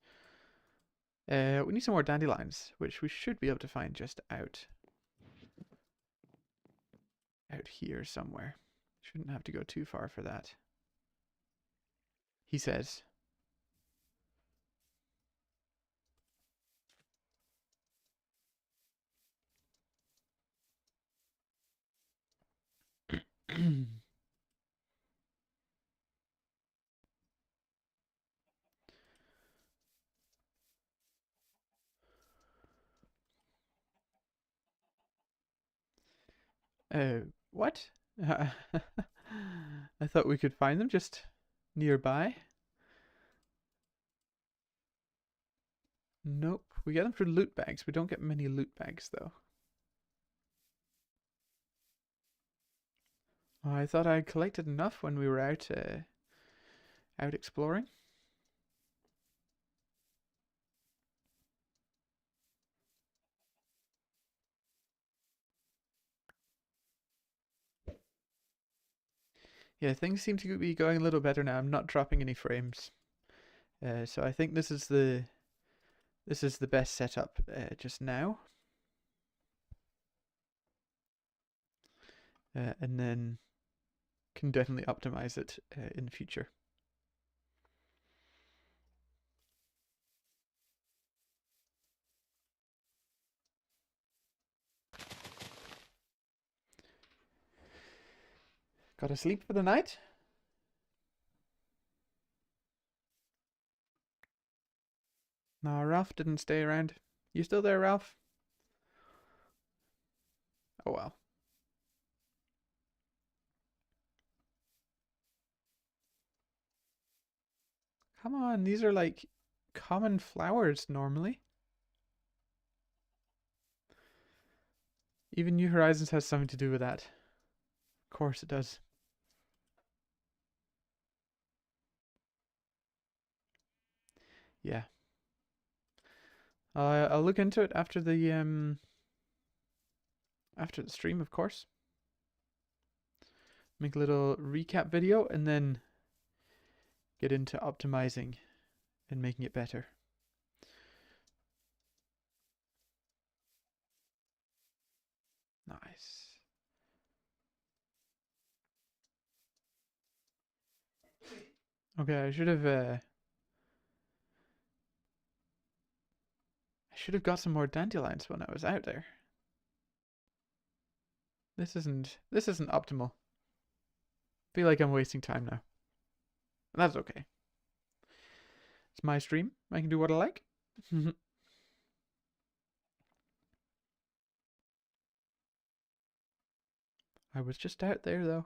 We need some more dandelions, which we should be able to find just out here somewhere. Shouldn't have to go too far for that. He says. What? I thought we could find them just nearby. Nope. We get them for loot bags. We don't get many loot bags, though. Oh, I thought I collected enough when we were out exploring. Yeah, things seem to be going a little better now. I'm not dropping any frames. So I think this is the best setup just now. And then can definitely optimize it in the future. Gotta sleep for the night? No, Ralph didn't stay around. You still there, Ralph? Oh well. Come on, these are like common flowers normally. Even New Horizons has something to do with that. Of course it does. Yeah. I'll look into it after the stream, of course. Make a little recap video and then get into optimizing and making it better. Nice. Okay, I should have got some more dandelions when I was out there. This isn't optimal. Feel like I'm wasting time now. That's okay. It's my stream. I can do what I like. I was just out there though,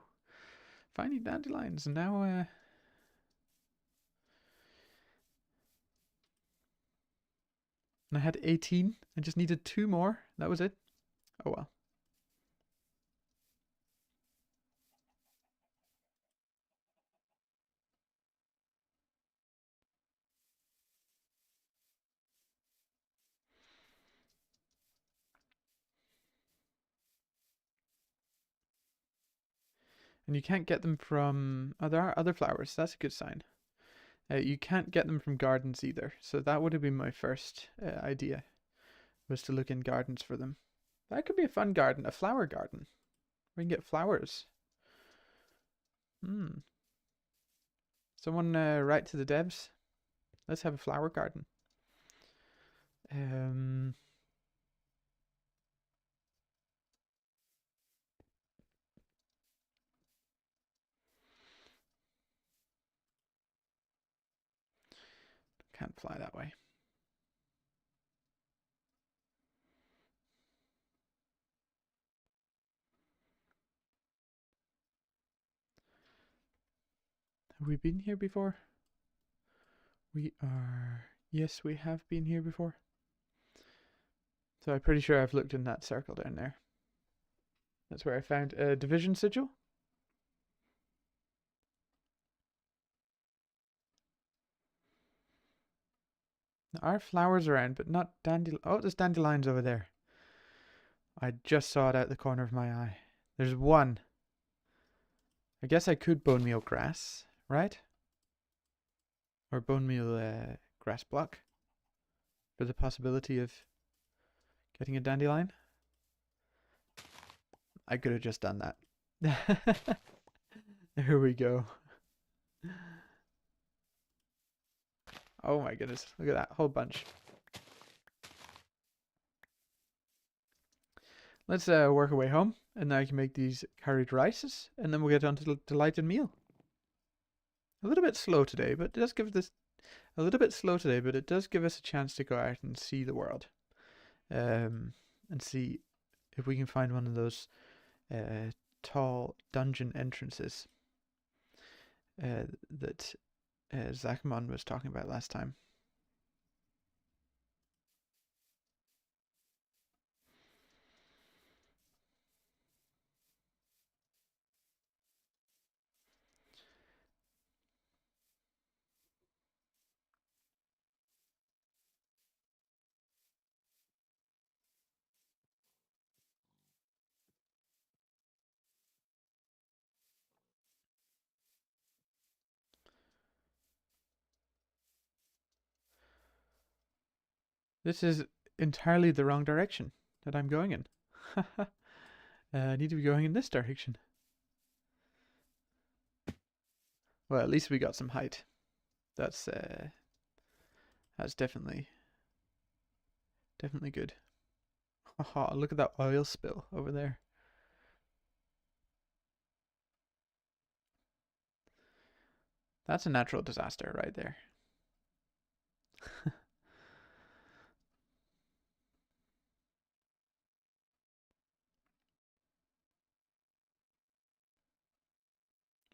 finding dandelions, and now and I had 18. I just needed 2 more. That was it. Oh well. And you can't get them from... Oh, there are other flowers. That's a good sign. You can't get them from gardens either. So that would have been my first idea, was to look in gardens for them. That could be a fun garden, a flower garden. We can get flowers. Someone write to the devs. Let's have a flower garden. Can't fly that way. Have we been here before? We are... Yes, we have been here before. So I'm pretty sure I've looked in that circle down there. That's where I found a division sigil. There are flowers around, but not dandelions. Oh, there's dandelions over there. I just saw it out the corner of my eye. There's one. I guess I could bone meal grass, right? Or bone meal grass block. For the possibility of getting a dandelion. I could have just done that. There we go. Oh my goodness, look at that whole bunch. Let's work our way home. And now I can make these curried rices, and then we'll get on to the delighted meal. A little bit slow today, but it does give this it does give us a chance to go out and see the world, and see if we can find one of those tall dungeon entrances that Zachmon was talking about last time. This is entirely the wrong direction that I'm going in. I need to be going in this direction. Well, at least we got some height. That's definitely good. Oh, look at that oil spill over there. That's a natural disaster right there.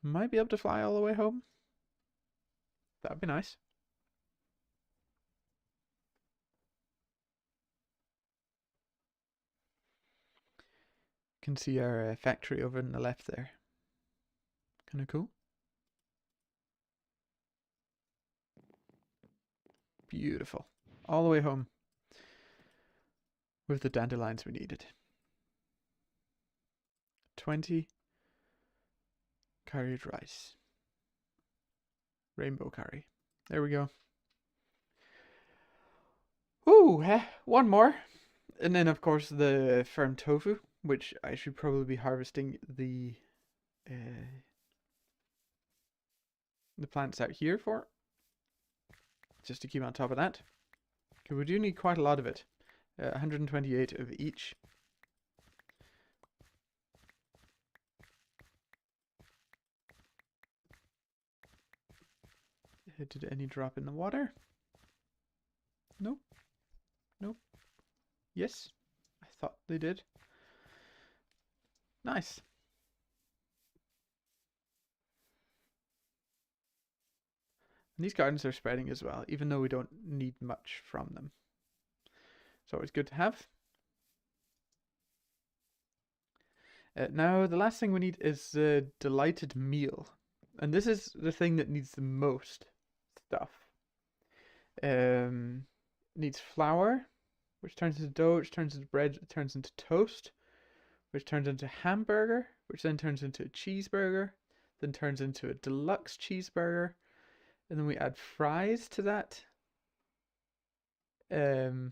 Might be able to fly all the way home. That'd be nice. Can see our factory over on the left there. Kind of cool. Beautiful. All the way home with the dandelions we needed. 20 curried rice. Rainbow curry. There we go. Ooh, one more. And then, of course, the firm tofu, which I should probably be harvesting the plants out here for, just to keep on top of that. Okay, we do need quite a lot of it. 128 of each. Did any drop in the water? Nope. Nope. Yes, I thought they did. Nice. And these gardens are spreading as well, even though we don't need much from them. It's always good to have. Now, the last thing we need is the delighted meal. And this is the thing that needs the most stuff. Needs flour, which turns into dough, which turns into bread, which turns into toast, which turns into hamburger, which then turns into a cheeseburger, then turns into a deluxe cheeseburger, and then we add fries to that, and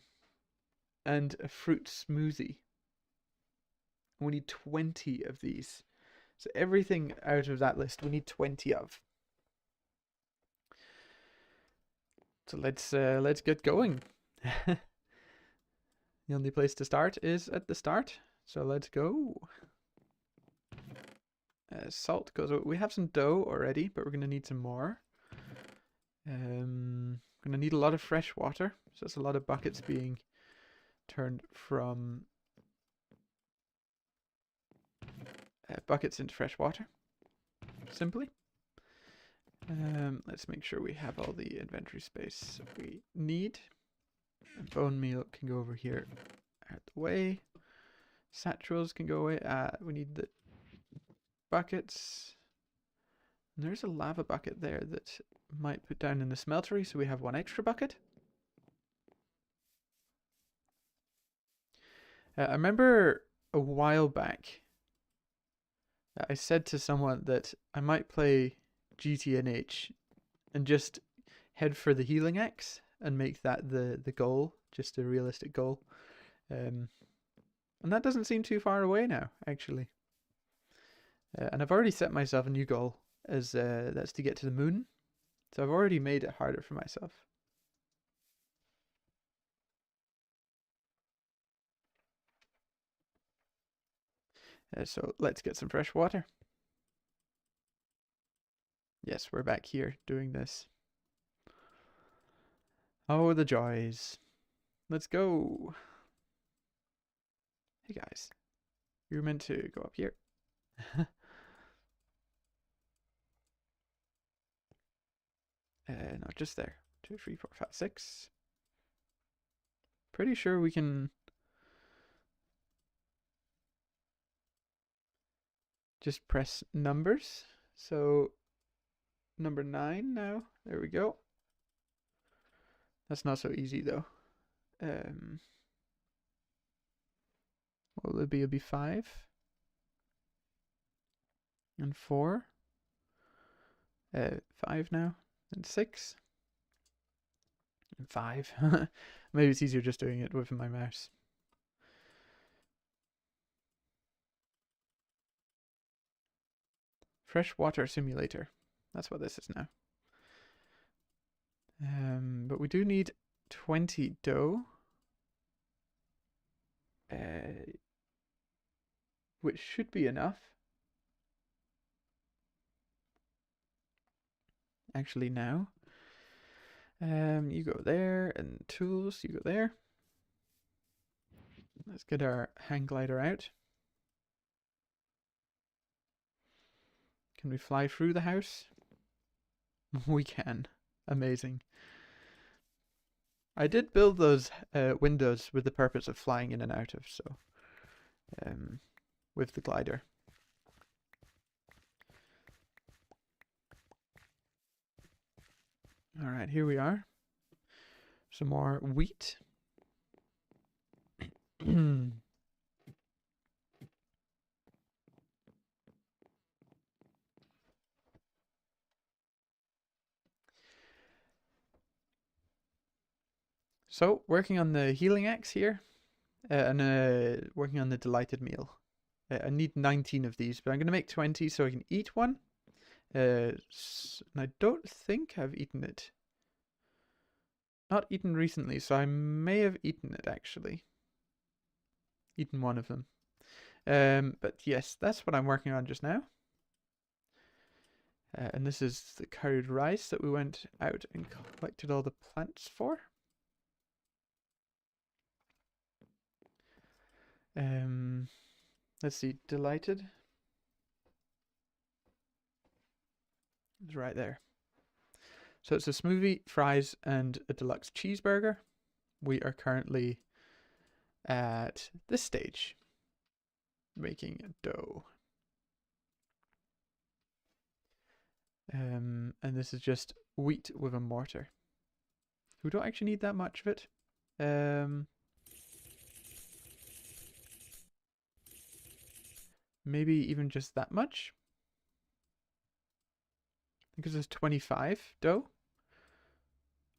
a fruit smoothie. We need 20 of these. So everything out of that list we need 20 of. So let's get going. The only place to start is at the start. So let's go. Salt goes. We have some dough already, but we're gonna need some more. Gonna need a lot of fresh water. So it's a lot of buckets being turned from buckets into fresh water. Simply. Let's make sure we have all the inventory space we need. Bone meal can go over here out the way. Satchels can go away. We need the buckets. And there's a lava bucket there that might put down in the smeltery, so we have one extra bucket. I remember a while back I said to someone that I might play GTNH and just head for the healing X and make that the goal, just a realistic goal. And that doesn't seem too far away now, actually. And I've already set myself a new goal, as that's to get to the moon. So I've already made it harder for myself. So let's get some fresh water. Yes, we're back here doing this. Oh, the joys. Let's go. Hey guys, you were meant to go up here. No, just there. 2, 3, 4, 5, 6. Pretty sure we can just press numbers. So number 9 now. There we go. That's not so easy though. What will it be? It'll be 5 and 4. 5 now and 6 and 5. Maybe it's easier just doing it with my mouse. Freshwater simulator. That's what this is now. But we do need 20 dough. Which should be enough. Actually now. You go there, and tools, you go there. Let's get our hang glider out. Can we fly through the house? We can. Amazing. I did build those windows with the purpose of flying in and out of, so with the glider. All right, here we are. Some more wheat. So, working on the healing axe here, and working on the delighted meal. I need 19 of these, but I'm going to make 20 so I can eat one. And I don't think I've eaten it. Not eaten recently, so I may have eaten it actually. Eaten one of them. But yes, that's what I'm working on just now. And this is the curried rice that we went out and collected all the plants for. Let's see, delighted. It's right there. So it's a smoothie, fries, and a deluxe cheeseburger. We are currently at this stage, making dough. And this is just wheat with a mortar. We don't actually need that much of it. Maybe even just that much. Because there's 25 dough.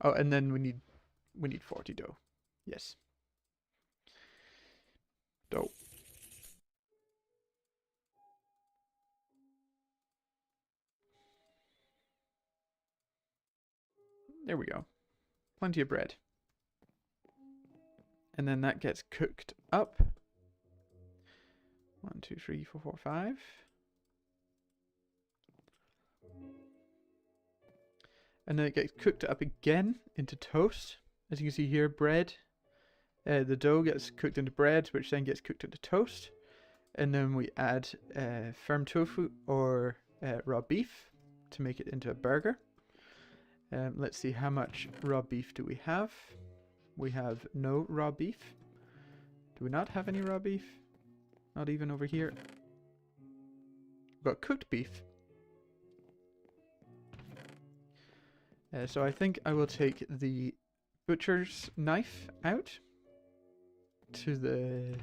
Oh, and then we need 40 dough. Yes. Dough. There we go. Plenty of bread. And then that gets cooked up. 1, 2, 3, 4, 4, 5. And then it gets cooked up again into toast. As you can see here, bread. The dough gets cooked into bread, which then gets cooked into toast. And then we add firm tofu or raw beef to make it into a burger. Let's see, how much raw beef do we have? We have no raw beef. Do we not have any raw beef? Not even over here. We've got cooked beef. So I think I will take the butcher's knife out to the...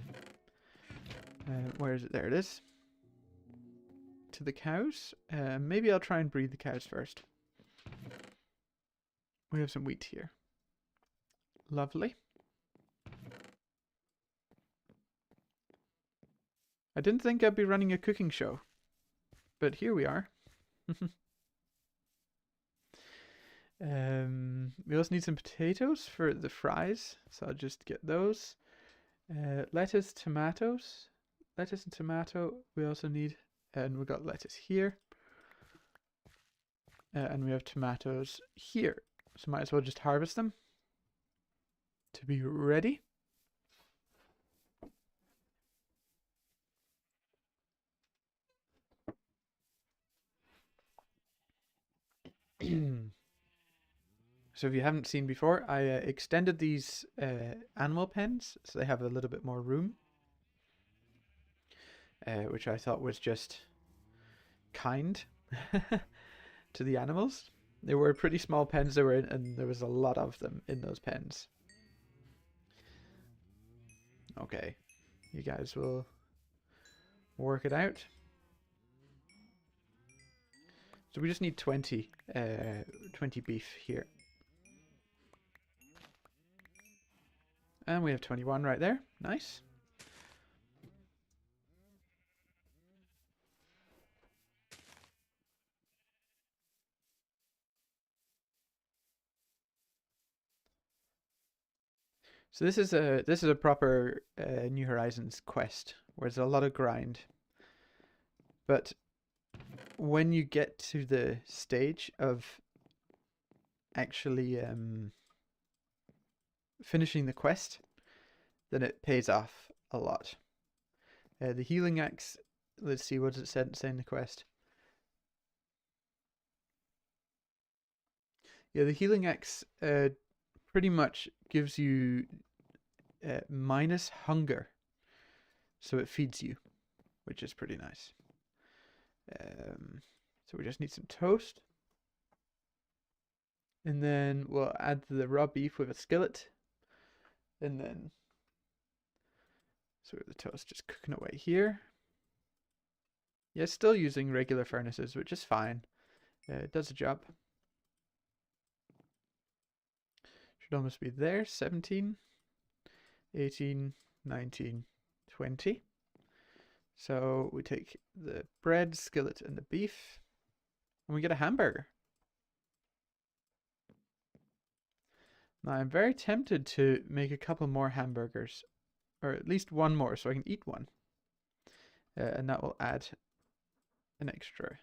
where is it? There it is. To the cows. Maybe I'll try and breed the cows first. We have some wheat here. Lovely. I didn't think I'd be running a cooking show, but here we are. We also need some potatoes for the fries, so I'll just get those. Lettuce, tomatoes. lettuce and tomato we also need, and we got lettuce here, and we have tomatoes here. So might as well just harvest them to be ready. So if you haven't seen before, I extended these animal pens so they have a little bit more room, which I thought was just kind to the animals. They were pretty small pens they were in, and there was a lot of them in those pens. Okay, you guys will work it out. So we just need 20 beef here. And we have 21 right there. Nice. So this is a proper New Horizons quest where there's a lot of grind. But when you get to the stage of actually finishing the quest, then it pays off a lot. The healing axe, let's see, what does it say in the quest? Yeah, the healing axe pretty much gives you minus hunger. So it feeds you, which is pretty nice. So we just need some toast. And then we'll add the raw beef with a skillet. And then, so the toast just cooking away here. Yeah, still using regular furnaces, which is fine. It does the job. Should almost be there. 17, 18, 19, 20. So we take the bread, skillet, and the beef, and we get a hamburger. Now I'm very tempted to make a couple more hamburgers, or at least one more so I can eat one. And that will add an extra.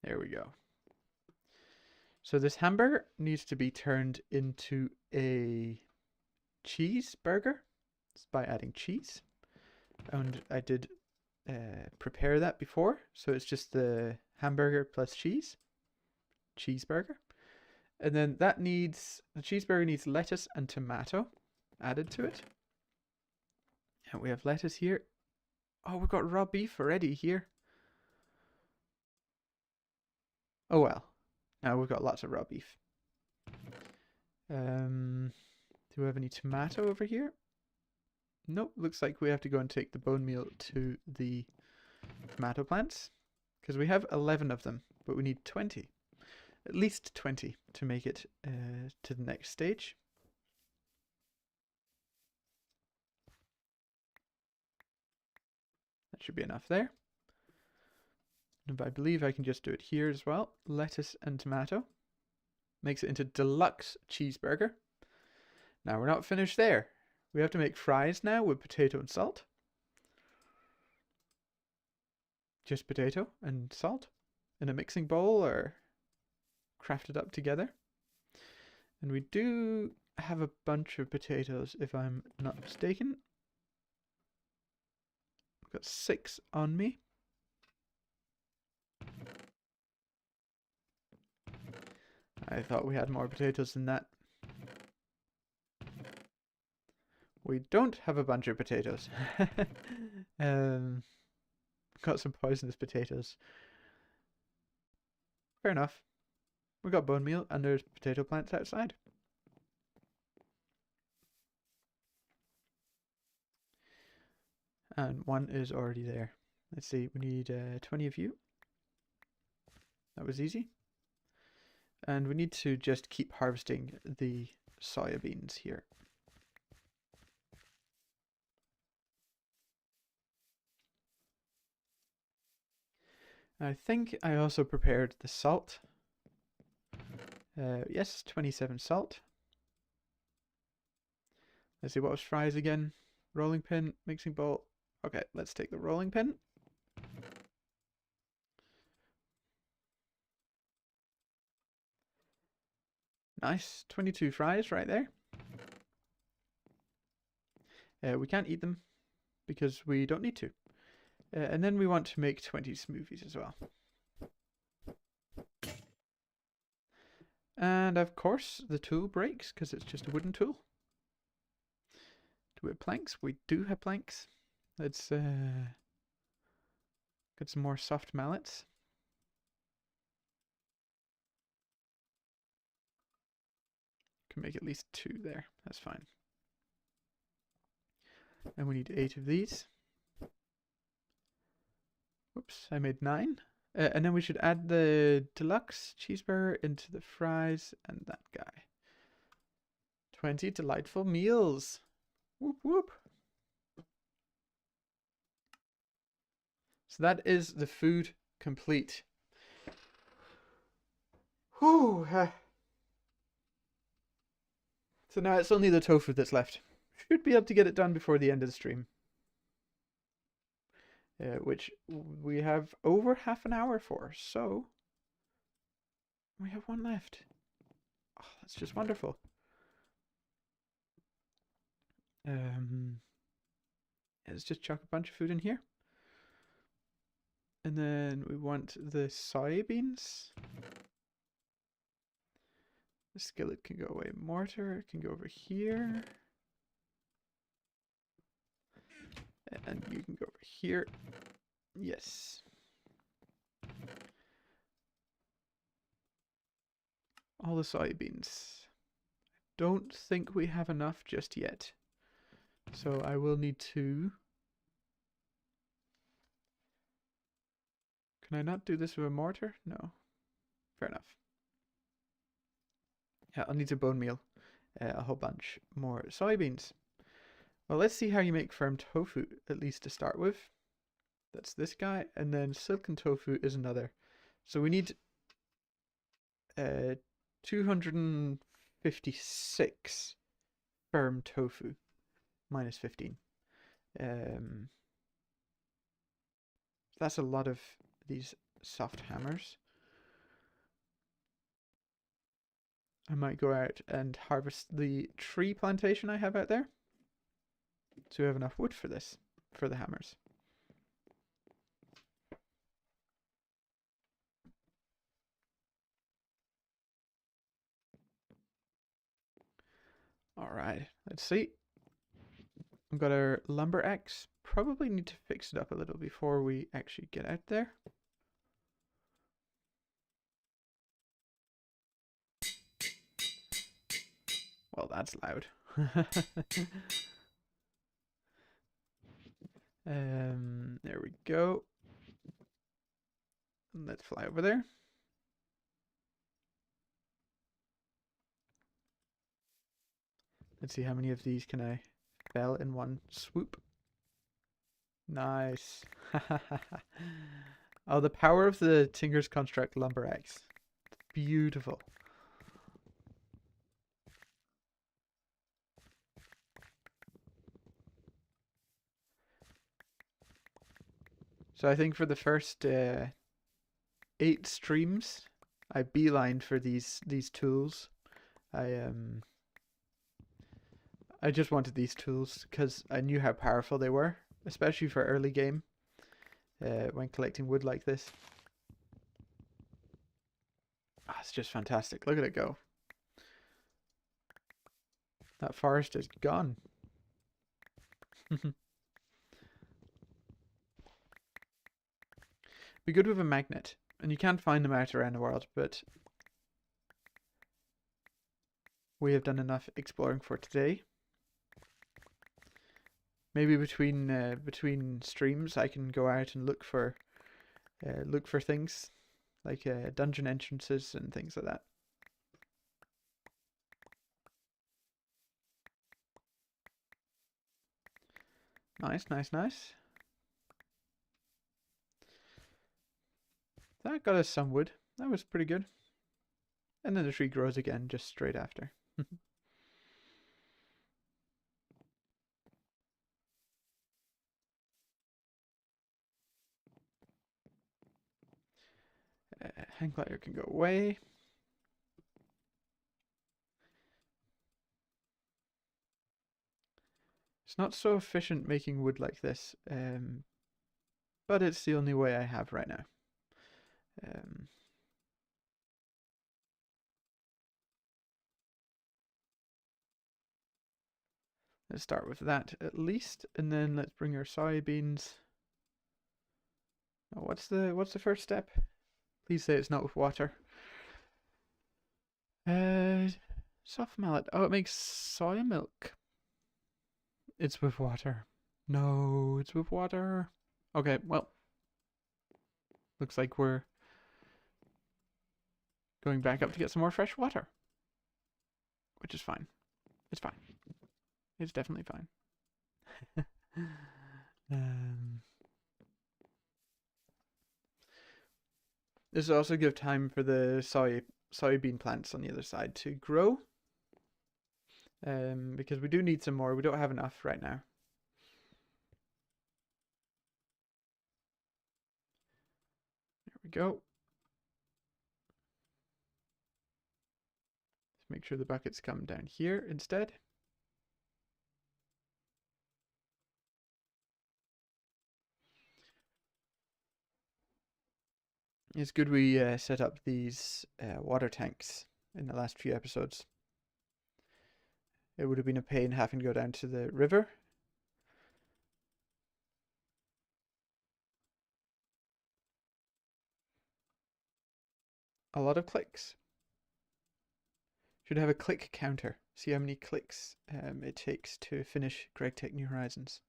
There we go. So this hamburger needs to be turned into a cheeseburger by adding cheese. And I did prepare that before. So it's just the hamburger plus cheese. Cheeseburger. And then the cheeseburger needs lettuce and tomato added to it. And we have lettuce here. Oh, we've got raw beef already here. Oh well. Now we've got lots of raw beef. Do we have any tomato over here? Nope, looks like we have to go and take the bone meal to the tomato plants. Because we have 11 of them, but we need 20. At least 20 to make it to the next stage. That should be enough there. And I believe I can just do it here as well. Lettuce and tomato. Makes it into deluxe cheeseburger. Now we're not finished there. We have to make fries now with potato and salt. Just potato and salt in a mixing bowl or crafted up together. And we do have a bunch of potatoes if I'm not mistaken. I've got 6 on me. I thought we had more potatoes than that. We don't have a bunch of potatoes. Got some poisonous potatoes. Fair enough. We got bone meal and there's potato plants outside. And one is already there. Let's see, we need 20 of you. That was easy. And we need to just keep harvesting the soya beans here. I think I also prepared the salt. Yes, 27 salt. Let's see, what was fries again? Rolling pin, mixing bowl. Okay, let's take the rolling pin. Nice, 22 fries right there. We can't eat them because we don't need to. And then we want to make 20 smoothies as well. And of course, the tool breaks because it's just a wooden tool. Do we have planks? We do have planks. Let's get some more soft mallets. Can make at least 2 there. That's fine. And we need 8 of these. Whoops, I made 9. And then we should add the deluxe cheeseburger into the fries and that guy. 20 delightful meals. Whoop whoop. So that is the food complete. Whew. So now it's only the tofu that's left. Should be able to get it done before the end of the stream. Which we have over half an hour for, so we have 1 left. Oh, that's just wonderful. Let's just chuck a bunch of food in here. And then we want the soybeans. The skillet can go away. Mortar can go over here. And you can go over here. Yes. All the soybeans. Don't think we have enough just yet. So I will need to... Can I not do this with a mortar? No. Fair enough. Yeah, I'll need to bone meal a whole bunch more soybeans. Well, let's see how you make firm tofu, at least to start with. That's this guy, and then silken tofu is another. So we need 256 firm tofu, minus 15. That's a lot of these soft hammers. I might go out and harvest the tree plantation I have out there. So we have enough wood for this, for the hammers. Alright, let's see. We've got our lumber axe. Probably need to fix it up a little before we actually get out there. Well, that's loud. There we go. Let's fly over there. Let's see how many of these can I fell in one swoop. Nice. Oh, the power of the Tinker's Construct lumber axe. Beautiful. So I think for the first 8 streams, I beelined for these tools. I just wanted these tools because I knew how powerful they were, especially for early game when collecting wood like this. Oh, it's just fantastic. Look at it go. That forest is gone. Be good with a magnet, and you can't find them out around the world, but we have done enough exploring for today. Maybe between streams, I can go out and look for things like dungeon entrances and things like that. Nice, nice, nice. That got us some wood. That was pretty good. And then the tree grows again just straight after. Hang glider can go away. It's not so efficient making wood like this, but it's the only way I have right now. Let's start with that at least, and then let's bring our soybeans. Oh, what's the first step? Please say it's not with water. Soft mallet. Oh, it makes soy milk. It's with water. No, it's with water. Okay, well, looks like we're going back up to get some more fresh water, which is fine. It's fine. It's definitely fine. This will also give time for the soybean plants on the other side to grow. Because we do need some more. We don't have enough right now. There we go. Let's make sure the buckets come down here instead. It's good we set up these water tanks in the last few episodes. It would have been a pain having to go down to the river. A lot of clicks. Should have a click counter. See how many clicks it takes to finish Greg Tech New Horizons.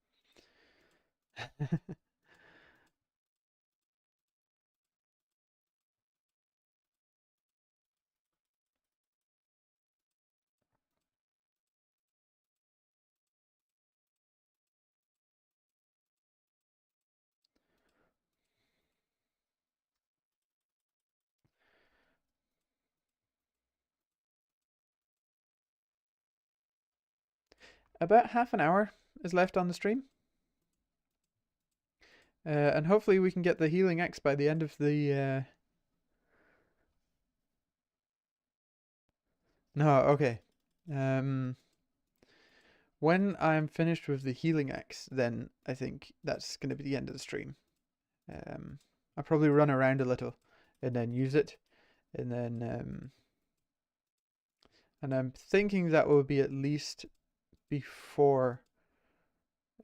About half an hour is left on the stream. And hopefully we can get the Healing X by the end of the... No, okay. When I'm finished with the Healing X, then I think that's going to be the end of the stream. I'll probably run around a little and then use it. And then... and I'm thinking that will be at least before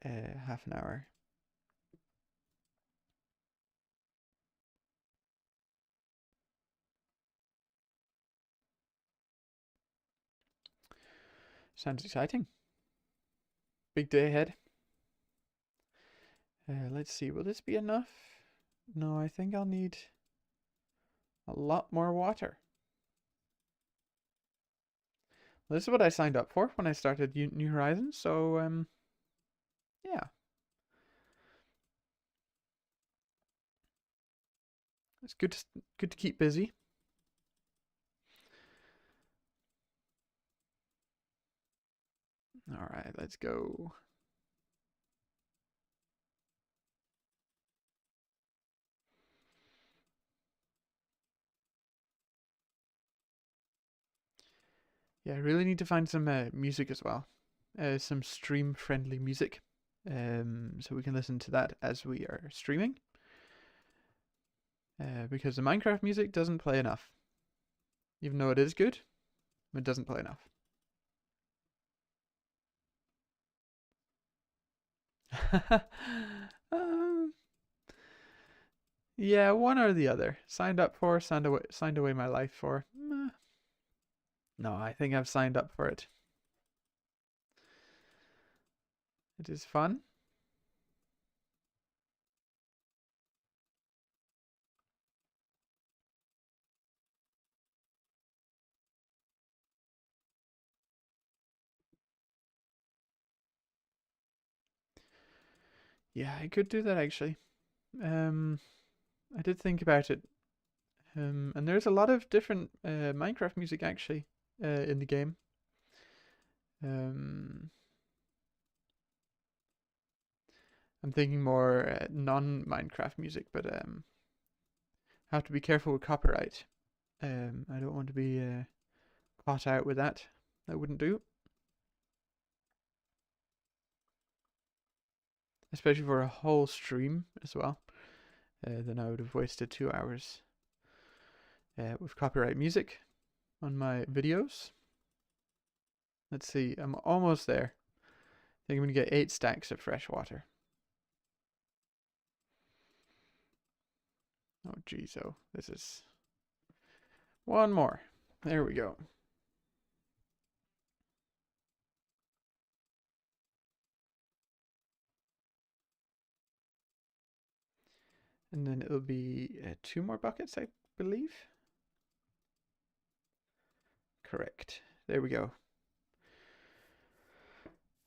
half an hour. Sounds exciting. Big day ahead. Let's see, will this be enough? No, I think I'll need a lot more water. Well, this is what I signed up for when I started New Horizons, so yeah. It's good to keep busy. All right, let's go. Yeah, I really need to find some music as well. Some stream-friendly music. So we can listen to that as we are streaming. Because the Minecraft music doesn't play enough. Even though it is good, it doesn't play enough. um, yeah, one or the other. Signed up for, signed away my life for. No, I think I've signed up for it. It is fun. Yeah, I could do that actually. I did think about it. And there's a lot of different Minecraft music actually in the game. I'm thinking more non-Minecraft music, but Have to be careful with copyright. I don't want to be caught out with that. That wouldn't do. Especially for a whole stream as well. Then I would have wasted 2 hours with copyright music on my videos. Let's see, I'm almost there. I think I'm going to get 8 stacks of fresh water. Oh geez, oh, this is... One more. There we go. And then it'll be 2 more buckets, I believe. Correct. There we go.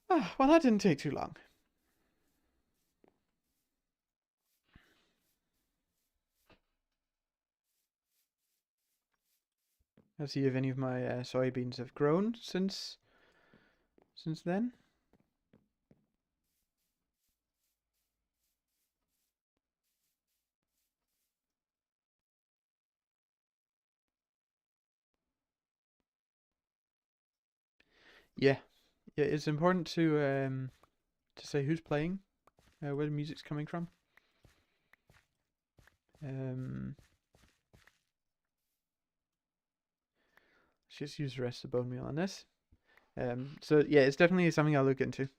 Ah, well, that didn't take too long. Let's see if any of my soybeans have grown since then. Yeah, it's important to say who's playing, where the music's coming from. Let's just use the rest of the bone meal on this. So yeah, it's definitely something I'll look into.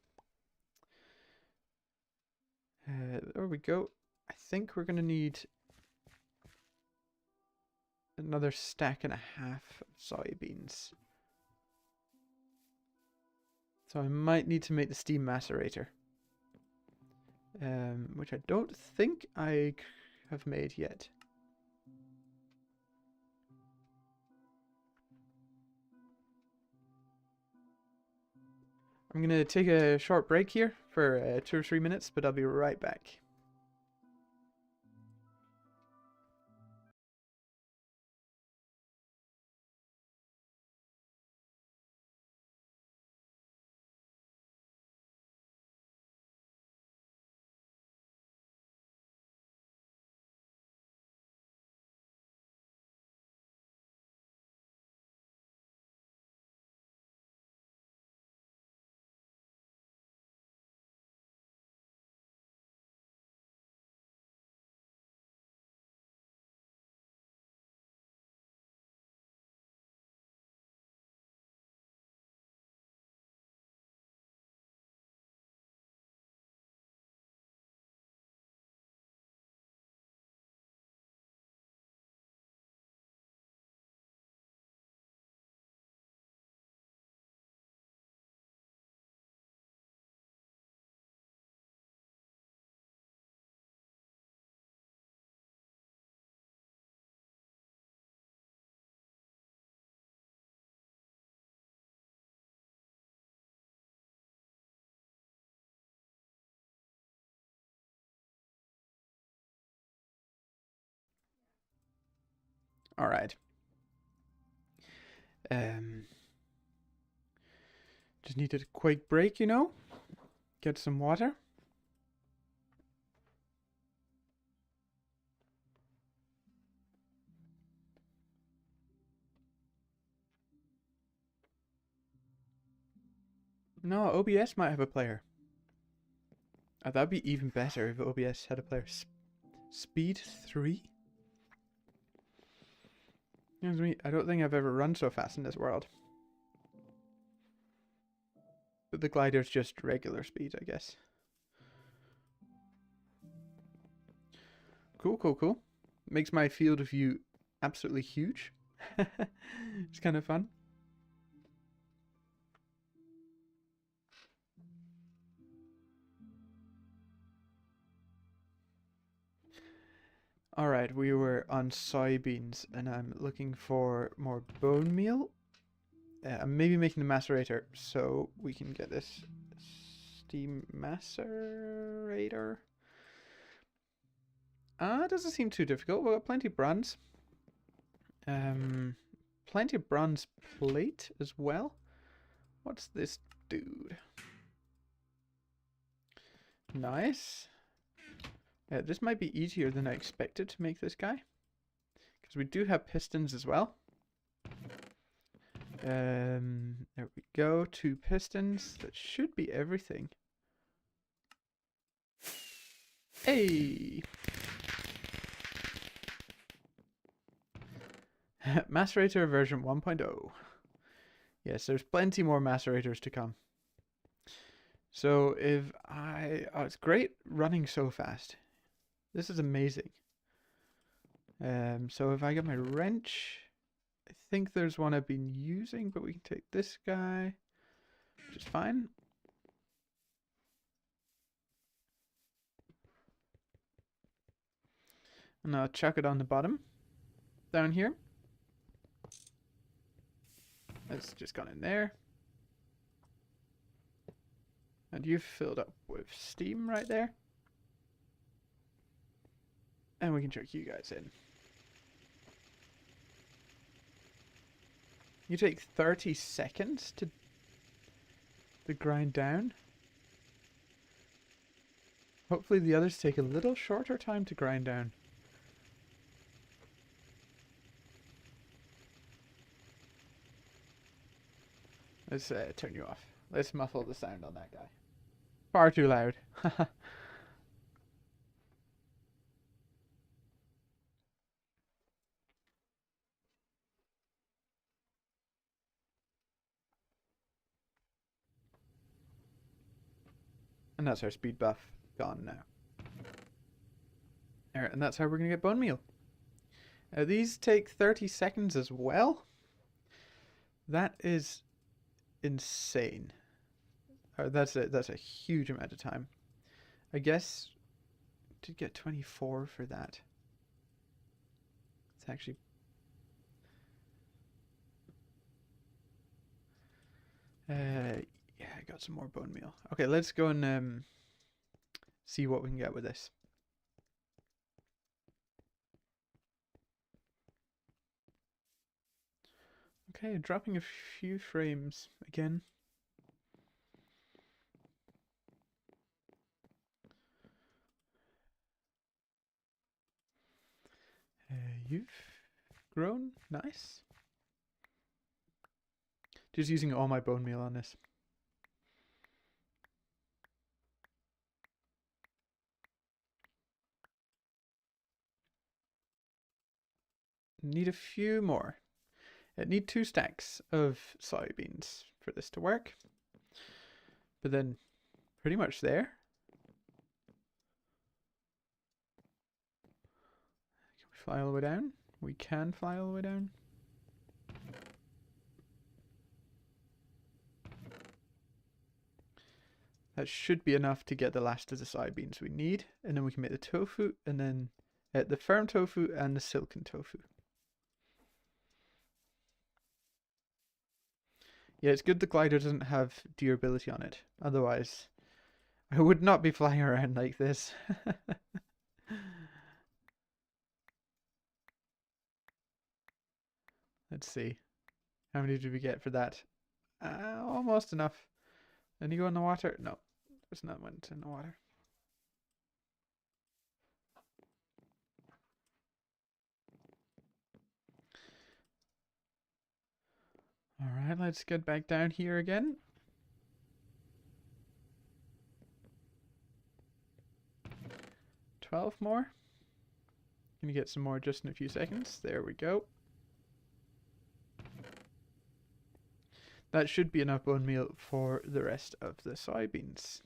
There we go. I think we're gonna need another stack and a half of soybeans. So I might need to make the steam macerator. Which I don't think I have made yet. I'm gonna take a short break here for 2 or 3 minutes, but I'll be right back. All right. Just needed a quick break, you know? Get some water. No, OBS might have a player. That'd be even better if OBS had a player. Speed 3? I don't think I've ever run so fast in this world. But the glider's just regular speed, I guess. Cool. Makes my field of view absolutely huge. It's kind of fun. Alright, we were on soybeans and I'm looking for more bone meal. I'm maybe making the macerator so we can get this steam macerator. It doesn't seem too difficult. We've got plenty of bronze. Plenty of bronze plate as well. What's this dude? Nice. This might be easier than I expected to make this guy. because we do have pistons as well. There we go. 2 pistons. That should be everything. Hey! Macerator version 1.0. Yes, there's plenty more macerators to come. So if I... Oh, it's great running so fast. This is amazing. So if I get my wrench... I think there's one I've been using, but we can take this guy, which is fine. And I'll chuck it on the bottom, down here. That's just gone in there. And you've filled up with steam right there. And we can chuck you guys in. You take 30 seconds to grind down. Hopefully the others take a little shorter time to grind down. Let's turn you off. Let's muffle the sound on that guy. Far too loud. And that's our speed buff gone now. Alright, and that's how we're going to get bone meal. These take 30 seconds as well. That is insane. That's a huge amount of time. I guess to get 24 for that. It's actually yeah, I got some more bone meal. Okay, let's go and see what we can get with this. Okay, dropping a few frames again. You've grown, nice. Just using all my bone meal on this. Need a few more. I need 2 stacks of soybeans for this to work. But then, pretty much there. Can we fly all the way down? We can fly all the way down. That should be enough to get the last of the soybeans we need. And then we can make the tofu, and then the firm tofu and the silken tofu. Yeah, it's good the glider doesn't have durability on it. Otherwise, I would not be flying around like this. Let's see. How many did we get for that? Almost enough. Then you go in the water? No, there's not one in the water. Alright, let's get back down here again. $12 more. Gonna get some more just in a few seconds. There we go. That should be enough bone meal for the rest of the soybeans.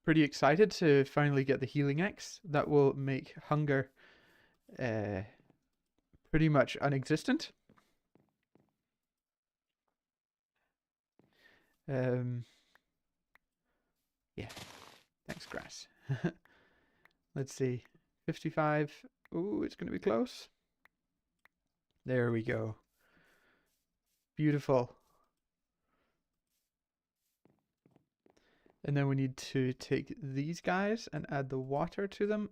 Pretty excited to finally get the healing X. That will make hunger pretty much non-existent. Yeah, thanks grass. Let's see, 55. Ooh, it's gonna be close. There we go. Beautiful. And then we need to take these guys and add the water to them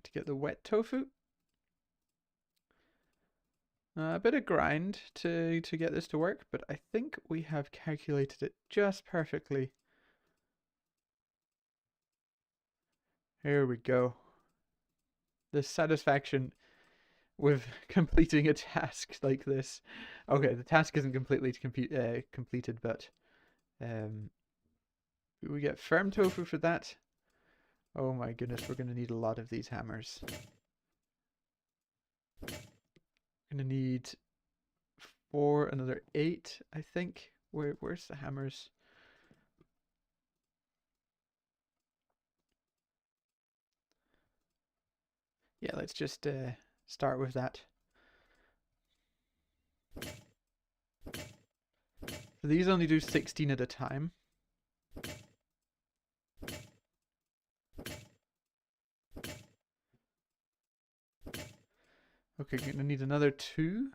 to get the wet tofu. A bit of grind to get this to work, but I think we have calculated it just perfectly. Here we go. the satisfaction with completing a task like this. Okay, the task isn't completely completed, but um, we get firm tofu for that. Oh my goodness, we're gonna need a lot of these hammers. Gonna need another 8, I think. Where's the hammers? Yeah, let's just start with that. So these only do 16 at a time. Okay, gonna need another 2.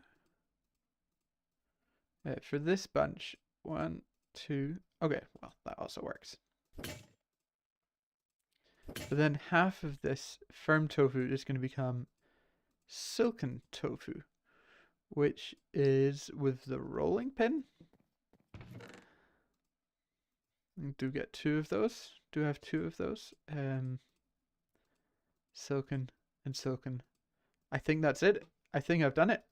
For this bunch, 1, 2. Okay, well, that also works. But then half of this firm tofu is going to become silken tofu, which is with the rolling pin. I do get 2 of those. Do have 2 of those. Silken and silken. I think that's it. I think I've done it.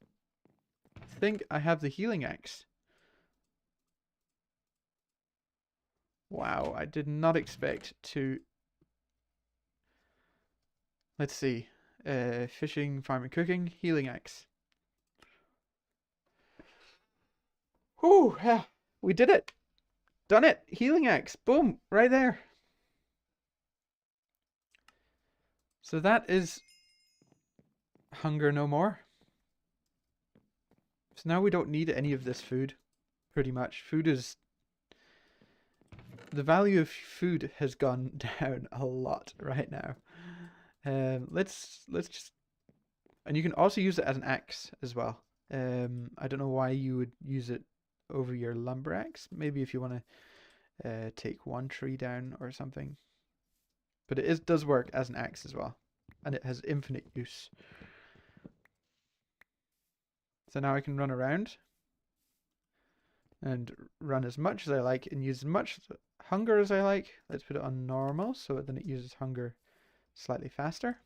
I think I have the healing axe. Wow, I did not expect to. Let's see. Fishing, farming, cooking, healing axe. Whew, yeah, we did it. Done it. Healing axe. Boom, right there. So that is hunger no more. So now we don't need any of this food, pretty much. The value of food has gone down a lot right now. Let's just, and you can also use it as an axe as well. I don't know why you would use it over your lumber axe. Maybe if you want to take one tree down or something. But it does work as an axe as well, and it has infinite use. So now I can run around and run as much as I like and use as much hunger as I like. Let's put it on normal so then it uses hunger slightly faster.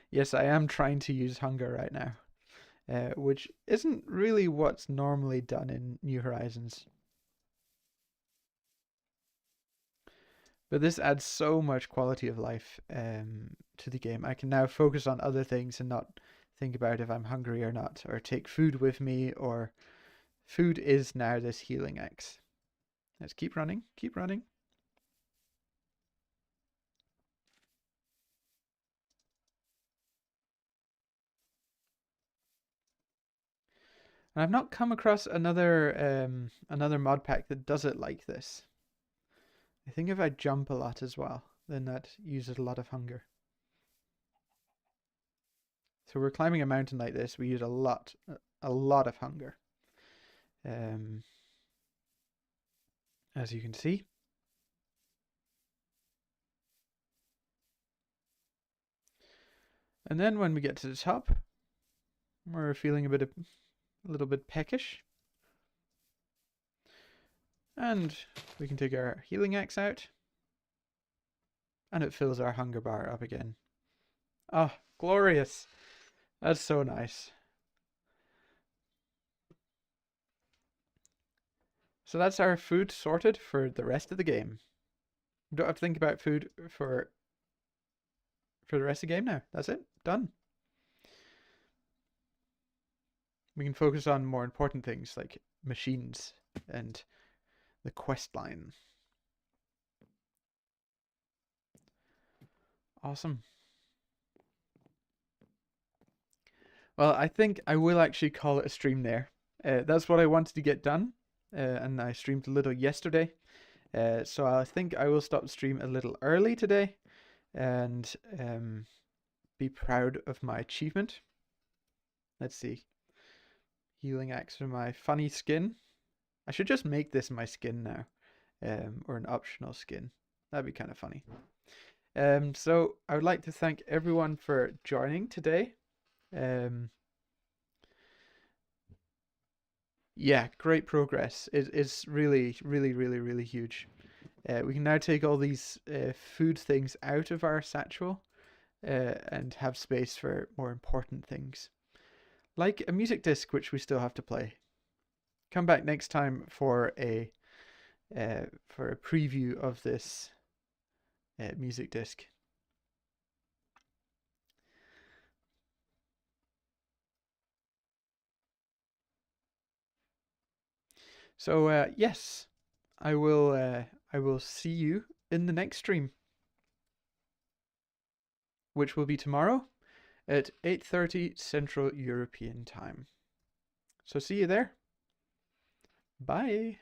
Yes, I am trying to use hunger right now, which isn't really what's normally done in New Horizons. But this adds so much quality of life to the game. I can now focus on other things and not think about if I'm hungry or not, or take food with me, or food is now this healing axe. Let's keep running, keep running. And I've not come across another mod pack that does it like this. I think if I jump a lot as well, then that uses a lot of hunger. So we're climbing a mountain like this, we use a lot of hunger. As you can see. And then when we get to the top, we're feeling a little bit peckish. And we can take our healing axe out. And it fills our hunger bar up again. Oh, glorious. That's so nice. So that's our food sorted for the rest of the game. We don't have to think about food for the rest of the game now. That's it. Done. We can focus on more important things like machines and the quest line. Awesome. Well, I think I will actually call it a stream there. That's what I wanted to get done, and I streamed a little yesterday. So I think I will stop the stream a little early today, and be proud of my achievement. Let's see. Healing axe for my funny skin. I should just make this my skin now, or an optional skin. That'd be kind of funny. So I would like to thank everyone for joining today. Yeah, great progress. It's really, really, really, really huge. We can now take all these food things out of our satchel and have space for more important things, like a music disc, which we still have to play. Come back next time for a preview of this music disc. So yes, I will. I will see you in the next stream, which will be tomorrow at 8:30 Central European Time. So see you there. Bye.